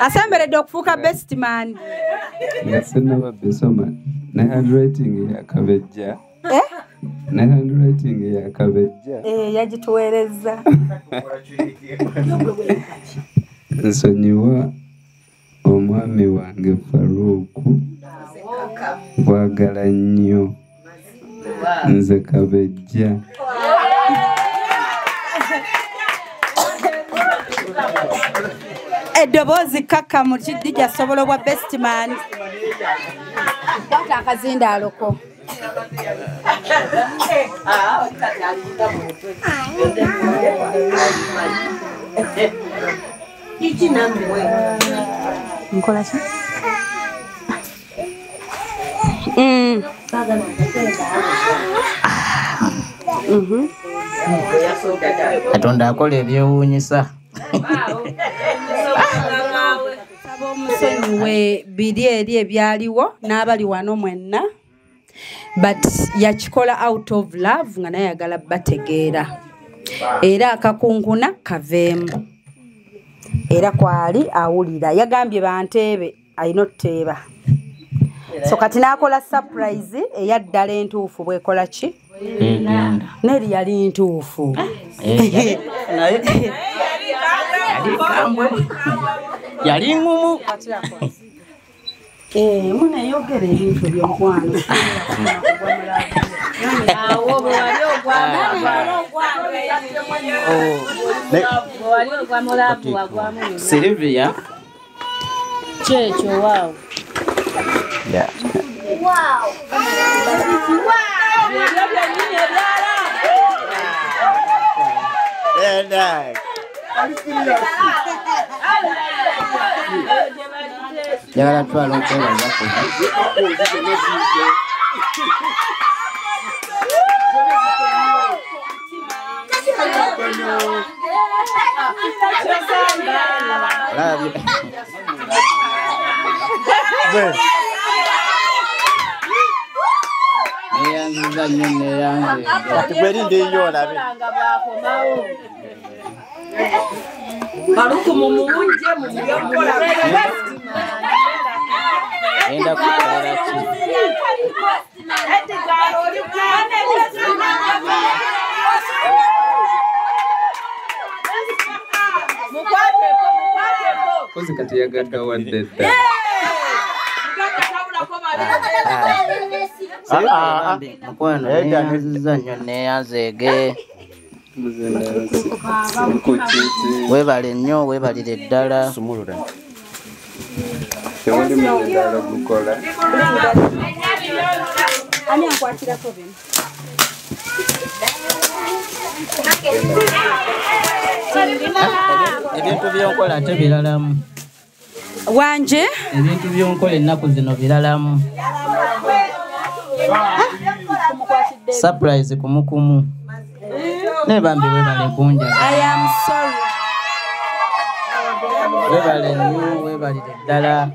asemberedde okufuuka bestman nga sinaba besoma ne handwriting yakabejja yagituweereza nsonyiwa omwami wange Faruku gwagala nnyo nze Kabejja. Eddoboozi kkakka mu kidija Sobolo bwa best man. Kwata akazindaaloko. Nkola ki? Katonda akola ebyewuunyisa. Saba omusonyiwe biri eri ebyaliwo n'abali wano mwenna, but yakikola out of love nga naye ayagala bategeera era akakunkuna kaveemu era kwali awulira yagambye banteebe alina otuteeba so kati n'akola surprise eyaddala entuufu bwekola ki neri yali ntuufu yali ngumu muneyogera ebintu by'omukwano Sylvia Checho, wow. yeah. Jangan terlalu keras aku. Faruku mumuunje mumuyongola enda kukola ki kozi kati yagadda wadde dda mukwano neyanziza neyanzeege webale nnyo webalire ddala tewali muzindalo gukola ani akwatirako bino ebintu byonkola ate biralamu wanje ebintu byonkola ennaku zino biralamu surprise kumukumu nebambi webale kunja I am sorry webale nnyo webalire ddala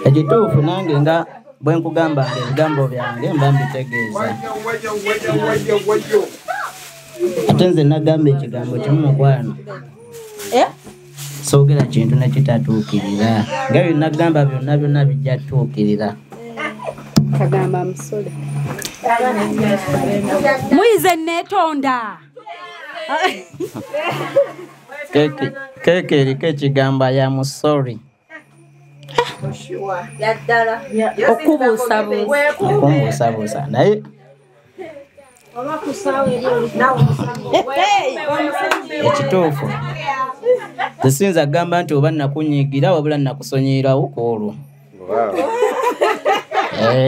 ekituufu nange nga bwe nkugamba ebigambo byange mba mbitegeeza ate nze nagamba ekigambo kimu mukwano soogera kintu nekitatuukirira nga byenagamba byonna byonna bijja tuukirira kagamba musole muyize neetonda keeke eriko ekigambo ya musori okumbuusabuusa naye ekituufu tesinza agamba nti oba nakunyiigira wabula nakusonyiirawo ku olwo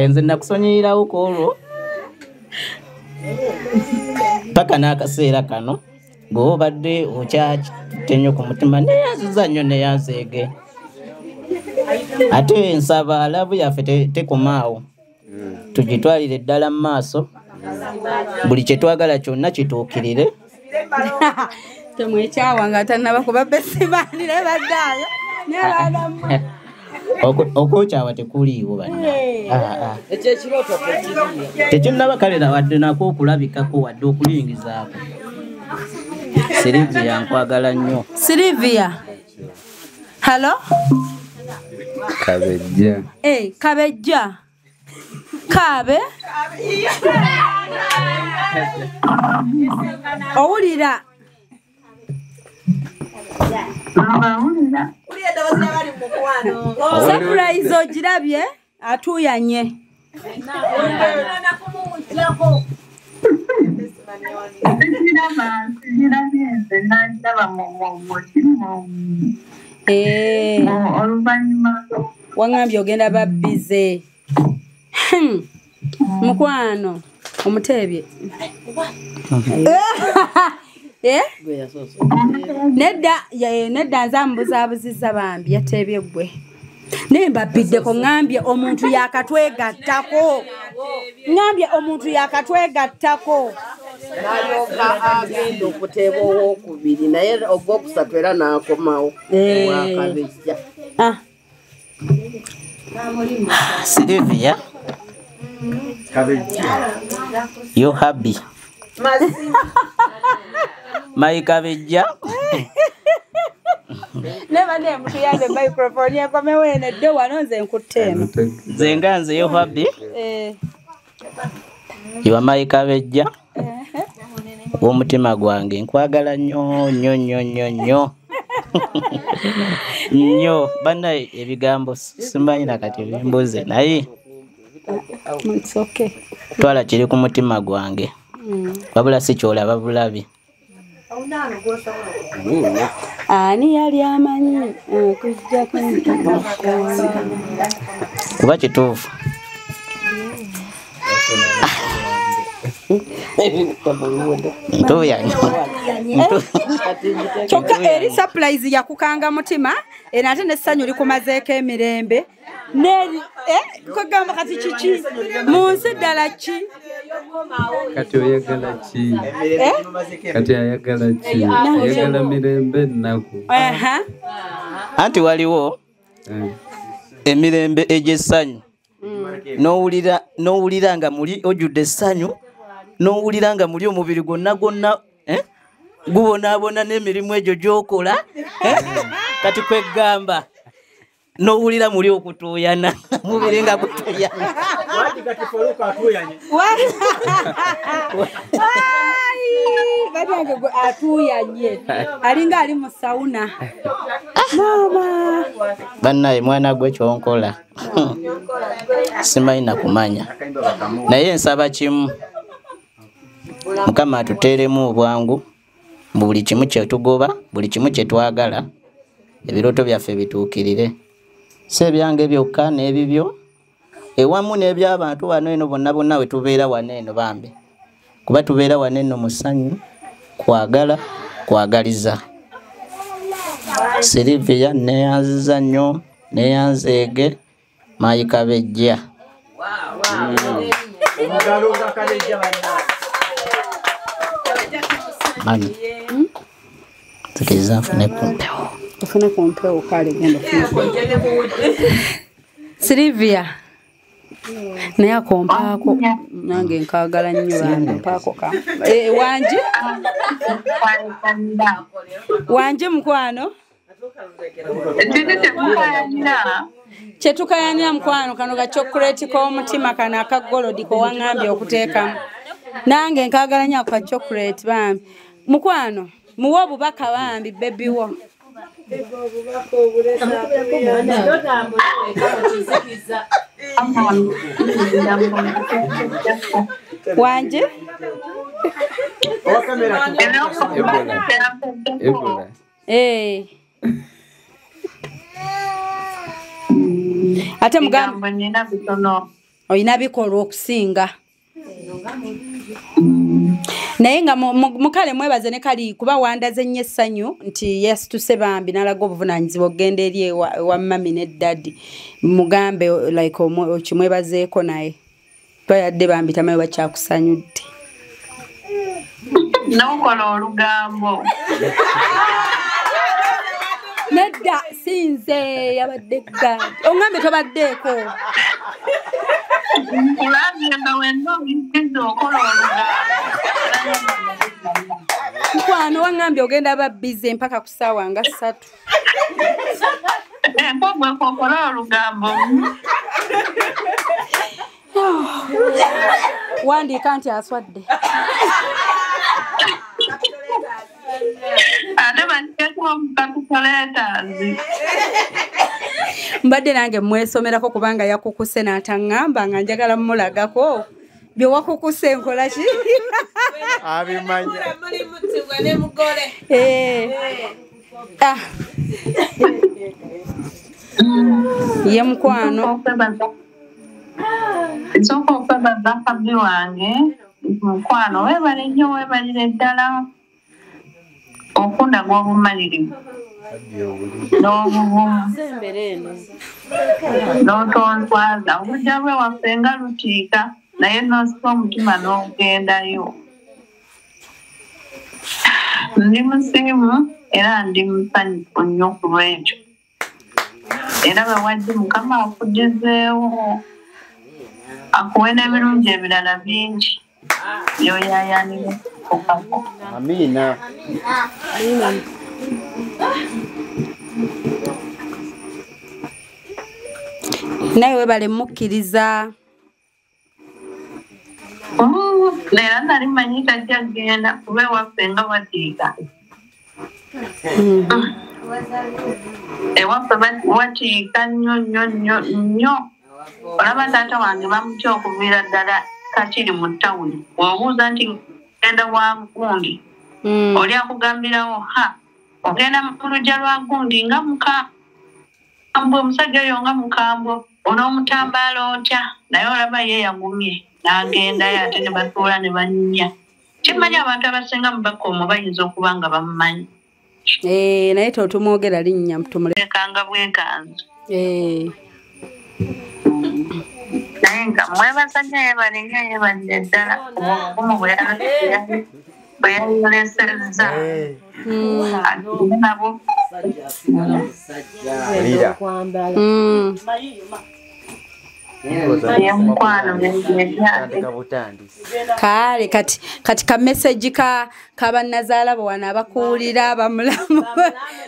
nze nakusonyiirawo ku olwo paka n'akaseera kano ng'oba obadde okyatute nnyo ku mutima neyanziza nnyo neyanzeege ate nsaba alavu yaffe tekomaawo tugitwalire ddala mu maaso buli kye twagala kyonna kituukirire temwekyawa nga tannaba kuba besibaanire baddaayo nebadamu okwokyawa tekuliiwo banna tekinnaba kalera wadde nako okulabikako wadde okulingizaako Sylvia nkwagala nnyo Sylvia hello Kabejja Kabejja Kabe owulira Surprise ogirabye atuyanye. Wangambye ogenda babbize. Mukwano omutebye. Nedda nzambuzaabuziza bambi yatebye gwe. Nembabiddeko ngambye omuntu yakatwegattako. Ngambye omuntu yakatwegattako. Nayoga agenda okuteeba owokubiri naye ogwokusatu era n'akomawo wakabejja. Sylvia, you happy? My Kabejja. Never name the microphone. You come away and do one on the Kutem. Zenganze, you happy? You are my Kabejja. Womutima gwange nkwagala nnyo nnyo nnyo nnyo nnyo. Nnyo bana ebigambo simanyi nakati ebimbuze naye. It's okay. Twala kiri ku mutima gwange. Wabula si kyolaba bulabi. Ani yali amanyi kujja kuba kituufu. Kyokka eri surprise yakukanga mutima era ate n'essanyu likumazeeko emirembe neri kugamba kati kiki mu nsi ddala ki kati oyagala ki kati ayagala ki ayagala mirembe ennaku anti waliwo emirembe egy'essanyu n'owulira nga muli ojjudde essanyu n'owulira nga muli omubiri gwonna gwonna gubonaabona n'emirimu egyo gy'okola kati kwegamba n'owulira muli okutuuyana mubiri nga gutuuyana batange atuuyanye alinga ali mu sauna mama bannaye mwana gwe kyonkola simanyi nakumanya naye nsaba kimu Mukama atuteeremu obwangu buli kimu kye tugoba buli kimu kye twagala ebiroto byaffe bituukirire si ebyange byokka n'ebibyo ewamu n'eby'abantu wano eno bonna bonna we tubeera wano eno bambi kuba tubeera wano eno mu ssanyu kwagala kwagaliza. Sylvia neyanziza nnyo neyanzeege Mayi Kabejja. Mami tukiriza nfune kumpewo ufune kumpewo kale genda Sylvia naye akompaako nange nkaagala nnyo bambi mpaako ka wanje mukwano kyetukayanira mukwano kano ka chocolate k'omutima kano akagolodi ko wangambye okuteekamu nange nkaagala nnyo ka chocolate bambi mukwano muwe obubaka bambi baby wo wanje ate mugamba oyina bikolwa okusinga naye nga mukale mwebaze ne kali kuba wandaze nnyo essanyu nti yasituse bambi n'alaga obuvunaanyizibwa okugenda eri wa mami ne daddi mugambe like kimwebazeeko naye twayadde bambi tamaye bakyakusanyudde n'okola olugambo nedda sinze yabadde gadi ongambe tobaddeeko kulambye nga wenna obiziza okola olugambo mukwano wangambye ogenda babbize mpaka ku ssaawa nga 3 empogwe kokola olugambo wandiika nti aswadde ate bakiteeka omukatuka calculators. Mbadde nange mwesomerako kubanga yakukuse n'ataŋŋamba nga njagala mmulagako bye wakukuse nkola ki abimanya ye mukwano Nsooka okwebaza kabbi wange mukwano weebale nnyo weebalire ddala okundaga obumalirivu n'obuvumu n'otontwaza obujja bwe waffe nga lutiika naye n'osika omutima n'ogendayo ndi musiimu era ndi musanyufu nnyo ku lwekyo era bwe wajja mukama akugizeewo akuwe n'ebirungi ebirala bingi byoyaayaanire okako amina naye webale mukkiriza era nali manyi tajja kgenda kuba ewaffe nga watiika ewaffe watiika nnyo nnyo nnyo nnyo olaba taata wange bamutya okuviira ddala kakiri mu ttawuni obuuza nti genda wa gundi oli akugambirawo ogenda mu lujja lwa gundi nga mukambwe omusajja oyo nga mukambwe onoomutambaala otya naye olaba ye yagumye n'agendayo ate ne batuula ne banyinya kimanyi abantu abasinga mu bakoomo bayinza okuba nga bamumanyi naye totumwogera linnya tumulekanga bwekanzu naye nga mwebaza nnyo yebali nnyo yebalire ddala obuvumu bwe yayolesezza nabo kale kati ka message ka bannazaala bwana abakuwulira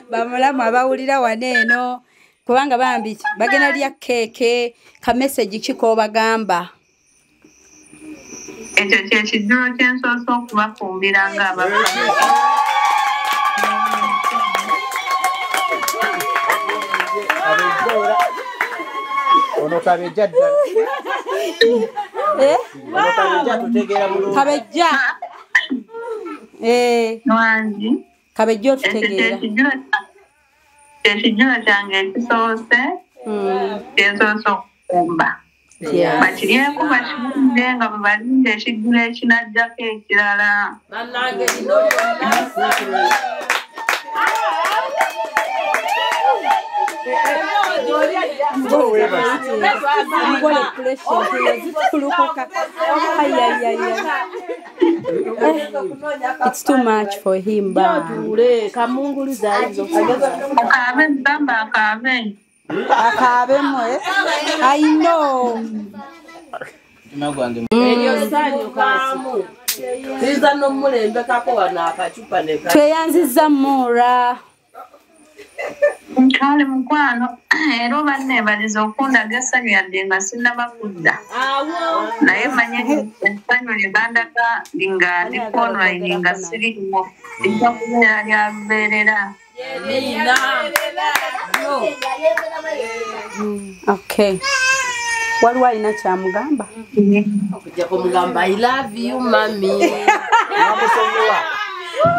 bamulamu abawulira wano eno kubanga bambi bagenda lya keeke ka message kikobagamba ekyo kyekijjulo kyensoose okubafumbira ng'abafamili ono kabejja ddala ono kabejja tutegeera bulungi kabejja wangi kabejja otutegeera ekijjulo kyange ekisoose kyensoose okufumba bakiryeko bakibudde nga bwe balinda ekijjulo ekinajjako ekirala It's too much for him. I know. Tweyanziza Mura. Nkale mukwano era banneebaliza okundaga essanyu yadde nga sinnaba kudda naye manye essanyu lye bandaga nga ndiko online nga siriiwo ejja kubeera lya lubeerera Okay. Waliwo alina kyamugamba okujja kumugamba I love you mami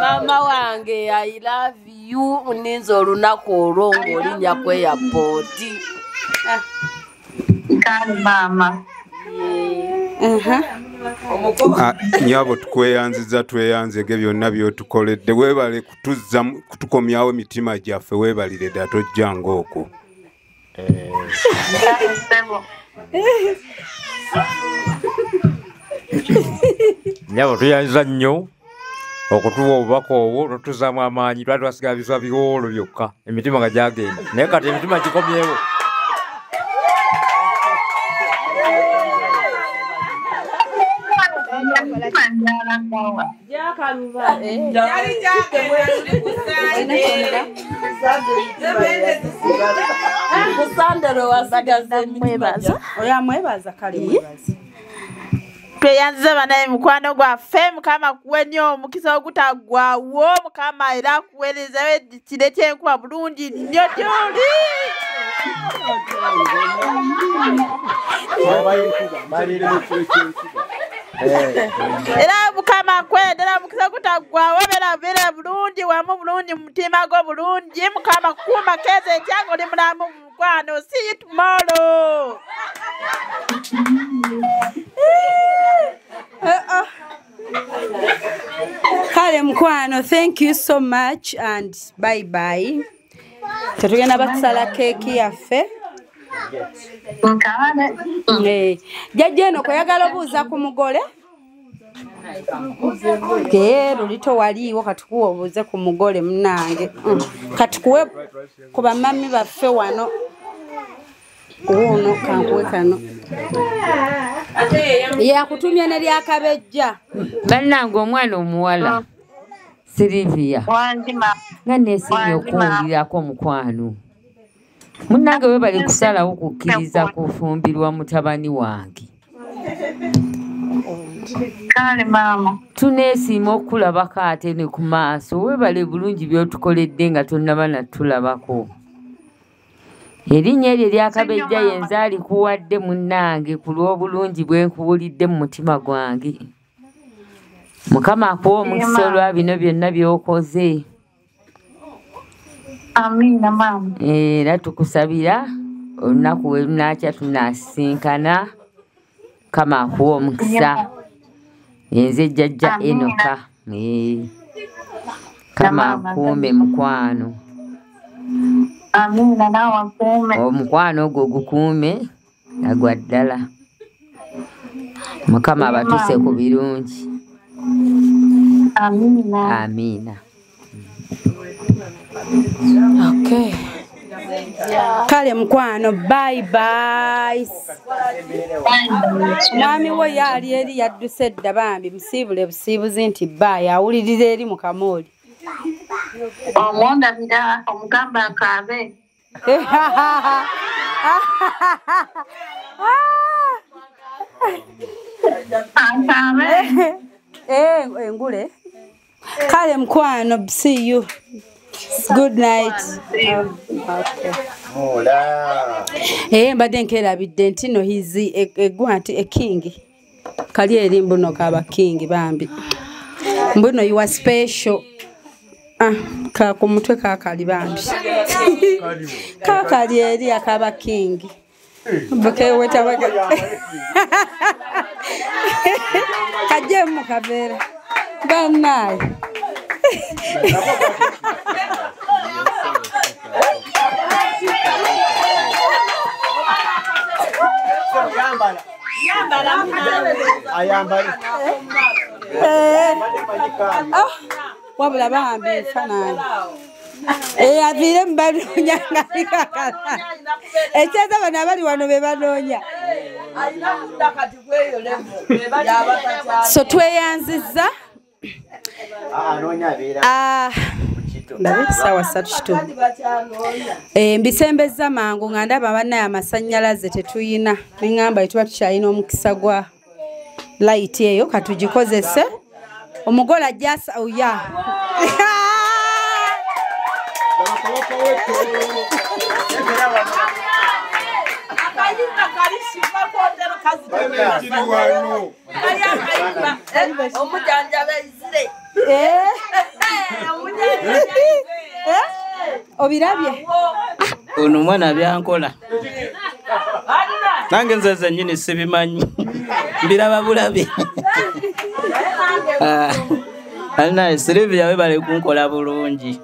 mama wange I love you uninza olunaku olwo ng'olinnya ku airpoti kale mama nyabo tukweyanziza tweyanze ge byonna byotukoledde weebale kutukomyawo emitima gyaffe weebalire ddala tojjanga okwo nyabo tuyanziza nnyo okutuwa obubaka obwo totuzaamu amaanyi twali twasigala biswa biwoolo byokka emitima nga gyagenda naye kati emitima gikomyewo kusandalo wasigaza mwebaza oya mwebaza kale mwebaza tweyanziza banaye mukwano gwaffe mukama kuwe nnyo omukisa ogutagwawo mukama era akuweerezayo kire kyenkuba bulungi nnyo gyoli era mukama kwendera omukisa gutagwawo beera bulungi wamu bulungi mu mutima gwo bulungi mukama kuuma keeza ekyange oli mulamu mukwano see you tomorrow. Kale mukwano, thank you so much and bye bye. Tetugenda bakusala keeki yaffe. Jajja eno kweyagala obuuza ku mugole? Lulito waliiwo katukuwa obuuze ku mugole munnange. Katukuwe ku bamami baffe wano. Uno kankuwe kano. Yakutumya ne lyakabejja. Bannange omwana omuwala Silivia nga neesimye okuwulirako mukwano. Munnange we bali kusalawo kukkiriza kufumbirwa mutabani wange. Kale mama. Tuneesiima okulabako ate ne ku maaso weebale bulungi by'otukoledde nga tonnaba natulabako. Erinnya eryo eryakabejja yenza alikuwadde munnange ku lw'obulungi bwe nkuwulidde mu mutima gwange. Mukama akuwa omukisa olwa bino byonna by'okoze. Amina mama. Era tukusabira olunaku we lunaakya tunaasinkana. Mukama akuwa omukisa. Yenze jjajja Enoka. Mukama akuume mukwano. Amina nawe akuume. Omukwano ogwo gukuume nagwa ddala. Mukama abatuse ku birungi. Amina. Amina. Okay. Kale mukwano, bye bye. Mwami wo yali eri yadduse edda bambi musiibule busiibuzi nti bye awulirira eri mu kamooli. Omwondabira omugamba akaabe. Akaabe. Engule. Kale mukwano, see you. Good night. Okay. Mbadde nkeerabidde nti no hizi egwanti a king. Kali eri mbuno kaba king bambi. Mbuno you are special. Ka ku mutwe kakali bambi. Kakali eri akaba king. Bake weta waka. Kajemu kavera. Banai. Wabula bambi fanani. Avire mbanonya ngalikakala. Ekyeza bano abali wano be banoonya. So tweyanziza. Sawa satu. Mbisembeza mangu nga ndaba bannaye amasannyalaze tetuyina. Nengamba etuba tukyalina omukisa gwa light eyo katugikozese. Omugole ajjasa oya. Obirabye? Ono mwana byankola. Nange nze nnyini sibimanyi. Mbiraba bulabi. Alina Silivia we bali kunkola bulungi.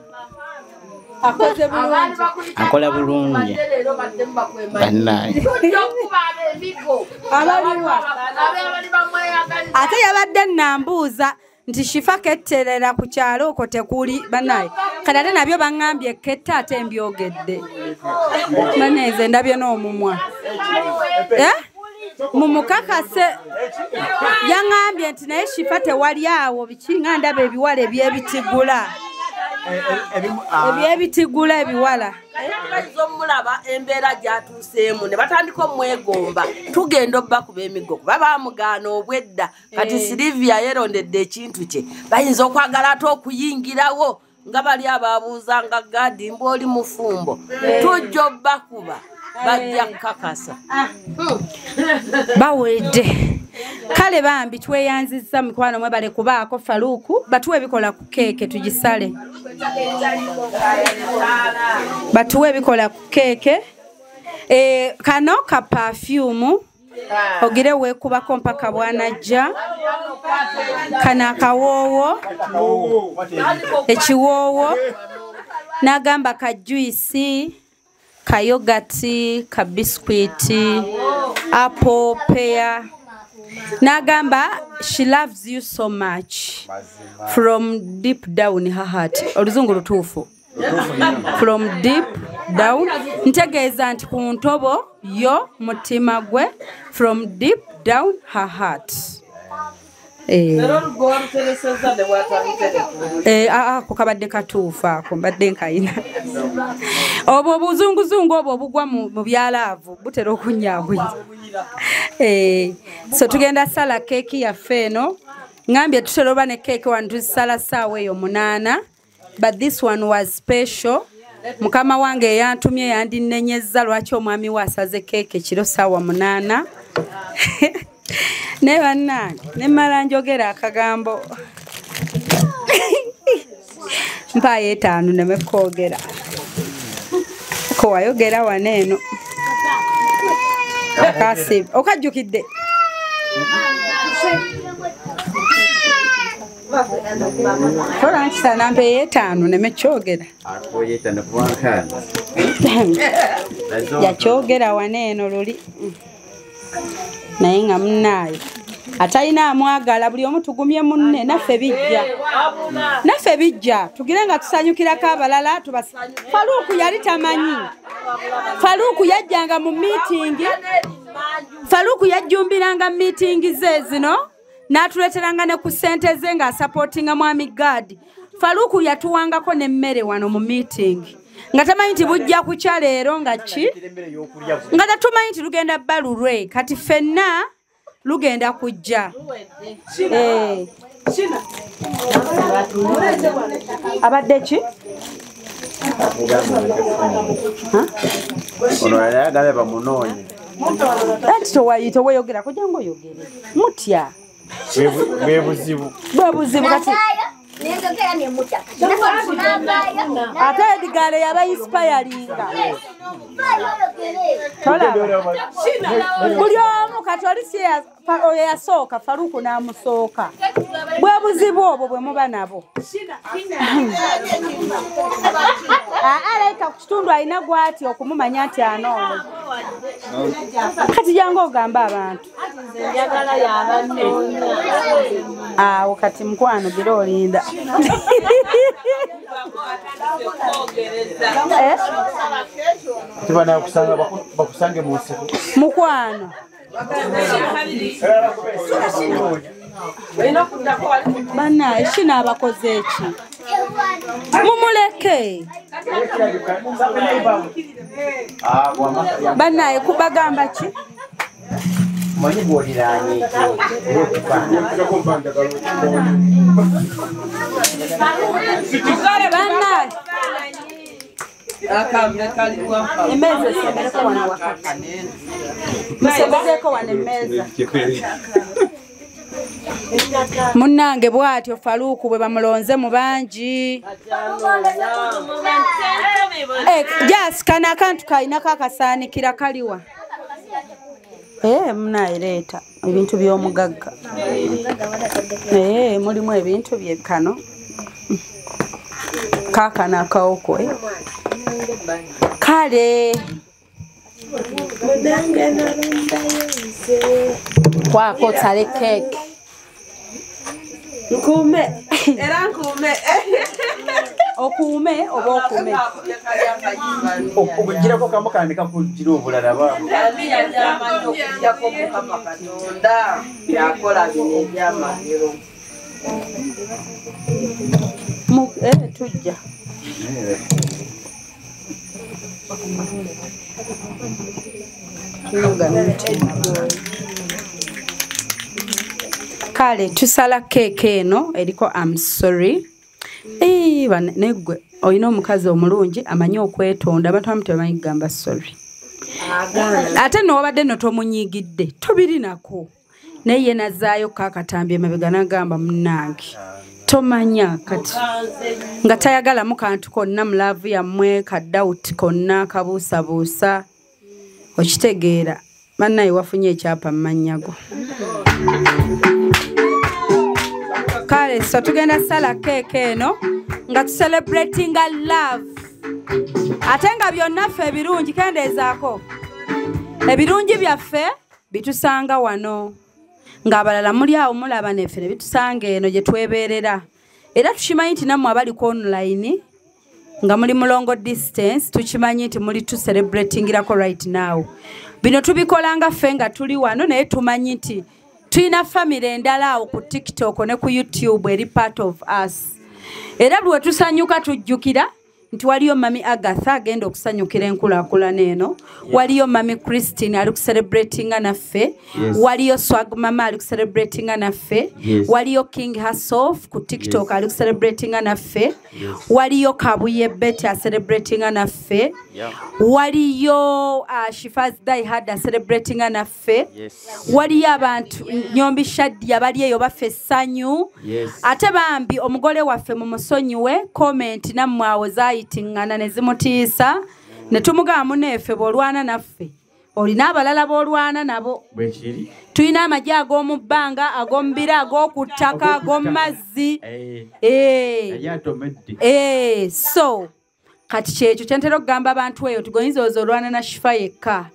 Akoze bulungi. Akola bulungi. Bannaye. Ate yabadde nambuuza nti shifa ketterera ku kyalo okwo tekuli bannaye. Kati ate nabyo baŋŋambye ketta ate mbyogedde. Baneze ndabye n'omumwa. Mumukakase yaŋŋambye nti naye shifa tewali awo biki nga ndaba ebiwala ebyebitigula. Ebyebitigula ebiwala. Bayizo mulaba embeera gyatuuseemu ne batandika omwegomba tugenda obbakuba emigo kuba baamugaana obwedda kati Silivia yerondedde ekintu kye bayinza okwagala ate okuyingirawo nga bali abaabuuzanga gaadi mbu oli mufumbo tujja obbakuba bajja kukakasa bawedde kale bambi tweyanzizza mikwano mwebale kubaako Faluku batuwe bikola ku keeke tugisale batuwe bikola ku keeke kano ka perfume ogire weekubako mpaka bwanajja kana akawoowo ekiwoowo n'agamba ka juice ka yogati ka biscuiti apple pear n'agamba she loves you so much from deep down her heart oluzungu lutuufu from deep down ntegeeza nti ku ntobo yo mutima gwe from deep down her heart ako kabadde katuufu ako mbadde nkayina obwo obuzunguzungu obwo obugwa mu byalaavu butera okunyabwira so tugenda sala keeki yaffe eno ngambye tutera oba ne keeki wano tuzisala ssaawa eyo 8 but this one was special mukama wange yantumye yandinnenyezza lwaki omwami we asaze keeki ekiro ssaawa 8 ne bannange ne mmala njogera akagambo mpaayo 5 nemekwogera ko wayogera wano eno akasiba okajjukidde kola nkisana mpeeyo 5 nemekyogera yakyogera wano eno luli naye nga munnaayo atalina amwagala buli omu tugumye munne naffe bijja tugire nga tusanyukirako abalala Faluku yali tamanyi Faluku yajjanga mu meeting Faluku yajjumbiranga meeting ze zino n'atuleeteranga ne ku ssente ze ng'asapootinga mwami Gadi Faluku yatuwangako n'emmere wano mu meeting nga tamanyi nti bujja kukya leero nga ki nga tatumanyi nti lugenda balulwe kati ffenna lugenda kujja abadde ki ono yayagala bamunoonye anti towayita weyogera kujja ngaoyogere mutya bwe buzibu kati ate Edgare yaba inspiringa buli omu kati oli si yasooka Faluku n'amusooka bwe buzibu obwo bwe muba nabo aleka ku kitundu alina gwati okumumanya nti anoonye kati jangu ogamba abantu awo kati mukwano gira olinda bakusange mu nsiko mukwano bannaye kino abakoze eki mumuleke bannaye kubagamba ki manyi bwoliranye bannaye emmeeza esemereko wano wakati musemezeeko wano emmeeza munnange bw'atyo Faluku bwe bamulonze mu bangi jasi kana akantu kalinako akasaanikira kaliwa munaye leeta ebintu by'omugagga mulimu ebintu bye kano kaakano akawokwe kale kwako tale keeki nkuume era nkuume okuume oba okuume okugirako kamu kandi kakugira obulala baamu okugirako Mukama Katonda yakola bino ebyamagero tujja Kale tusala keeke eno eriko I'm sorry. Negwe oyina omukazi omulungi amanyi okwetonda abantu abamu tebamanyi kugamba sorry. Ate n'obadde no tomunyigidde tobirinako naye ye nazaayo kaakatambi emabega n'agamba munnange tomanya kati nga tayagalamu kantu konna mu laavu yammwe kaddawuti konna kabuusabuusa okitegeera bannaye wafunye ekyapa mu mannya go. Kale so tugenda sala keeke eno nga tucelebratinga love ate nga byonna ffe ebirungi kendeezaako ebirungi byaffe bitusanga wano ng'abalala muli awo mulaba neffe ne bitusanga eno gye twebeerera era tukimanyi nti nammwe abali ku online nga muli mulongo distance tukimanyi nti muli tucelebratingirako right now. Bino tubikolanga ffe nga tuli wano naye tumanyi nti tuyina family endala awo ku TikTok ne ku YouTube eri part of us. Era bwe tusanyuka tujjukira nti waliyo mami Agatha agenda okusanyukira enkulaakulana eno, waliyo mami Christine ali kucelebratinga naffe, waliyo Swag Mama ali kucelebratinga naffe, waliyo King Hasof ku TikTok ali kucelebratinga naffe, waliyo Kabuye Betty a celebratinga naffe, waliyo Shifaz Daihad a celebratinga naffe, waliyo abantu Nyombi Shadia bali eyo baffe essanyu, ate bambi omugole waffe mu musonyiwe comment nammwe awo tingana ne zimutiisa ne tumugamba muneeffe bw'olwana naffe olina abalala b'olwana nabo tuyina amagye ag'omu bbanga ag'omu bira ag'oku ttaka ag'omu mazzi so kati kyekyo kyentera okugamba abantu eyo tugoyinza olwana na Shifa yekka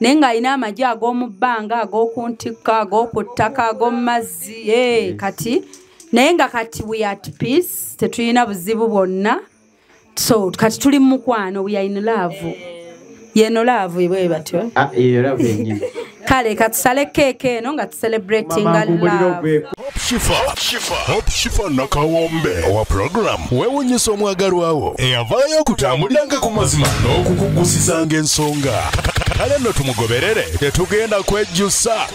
naye ng'alina amagye ag'omu bbanga ag'oku ntikka ag'oku ttaka ag'omu mazzi kati naye nga kati we at peace tetulina buzibu bwonna. So kati tuli mukwano we are in love. Yeno love iwe batyo. Kale katusale keeke eno nga tucelebratinga love. Hope Shifa Nakawombe owa program wewunyisa omwagalwa wo eyavaayo okutambuliranga ku mazima n'okukugusisanga ensonga. Kale nno tumugoberere tetugenda kwejjusa.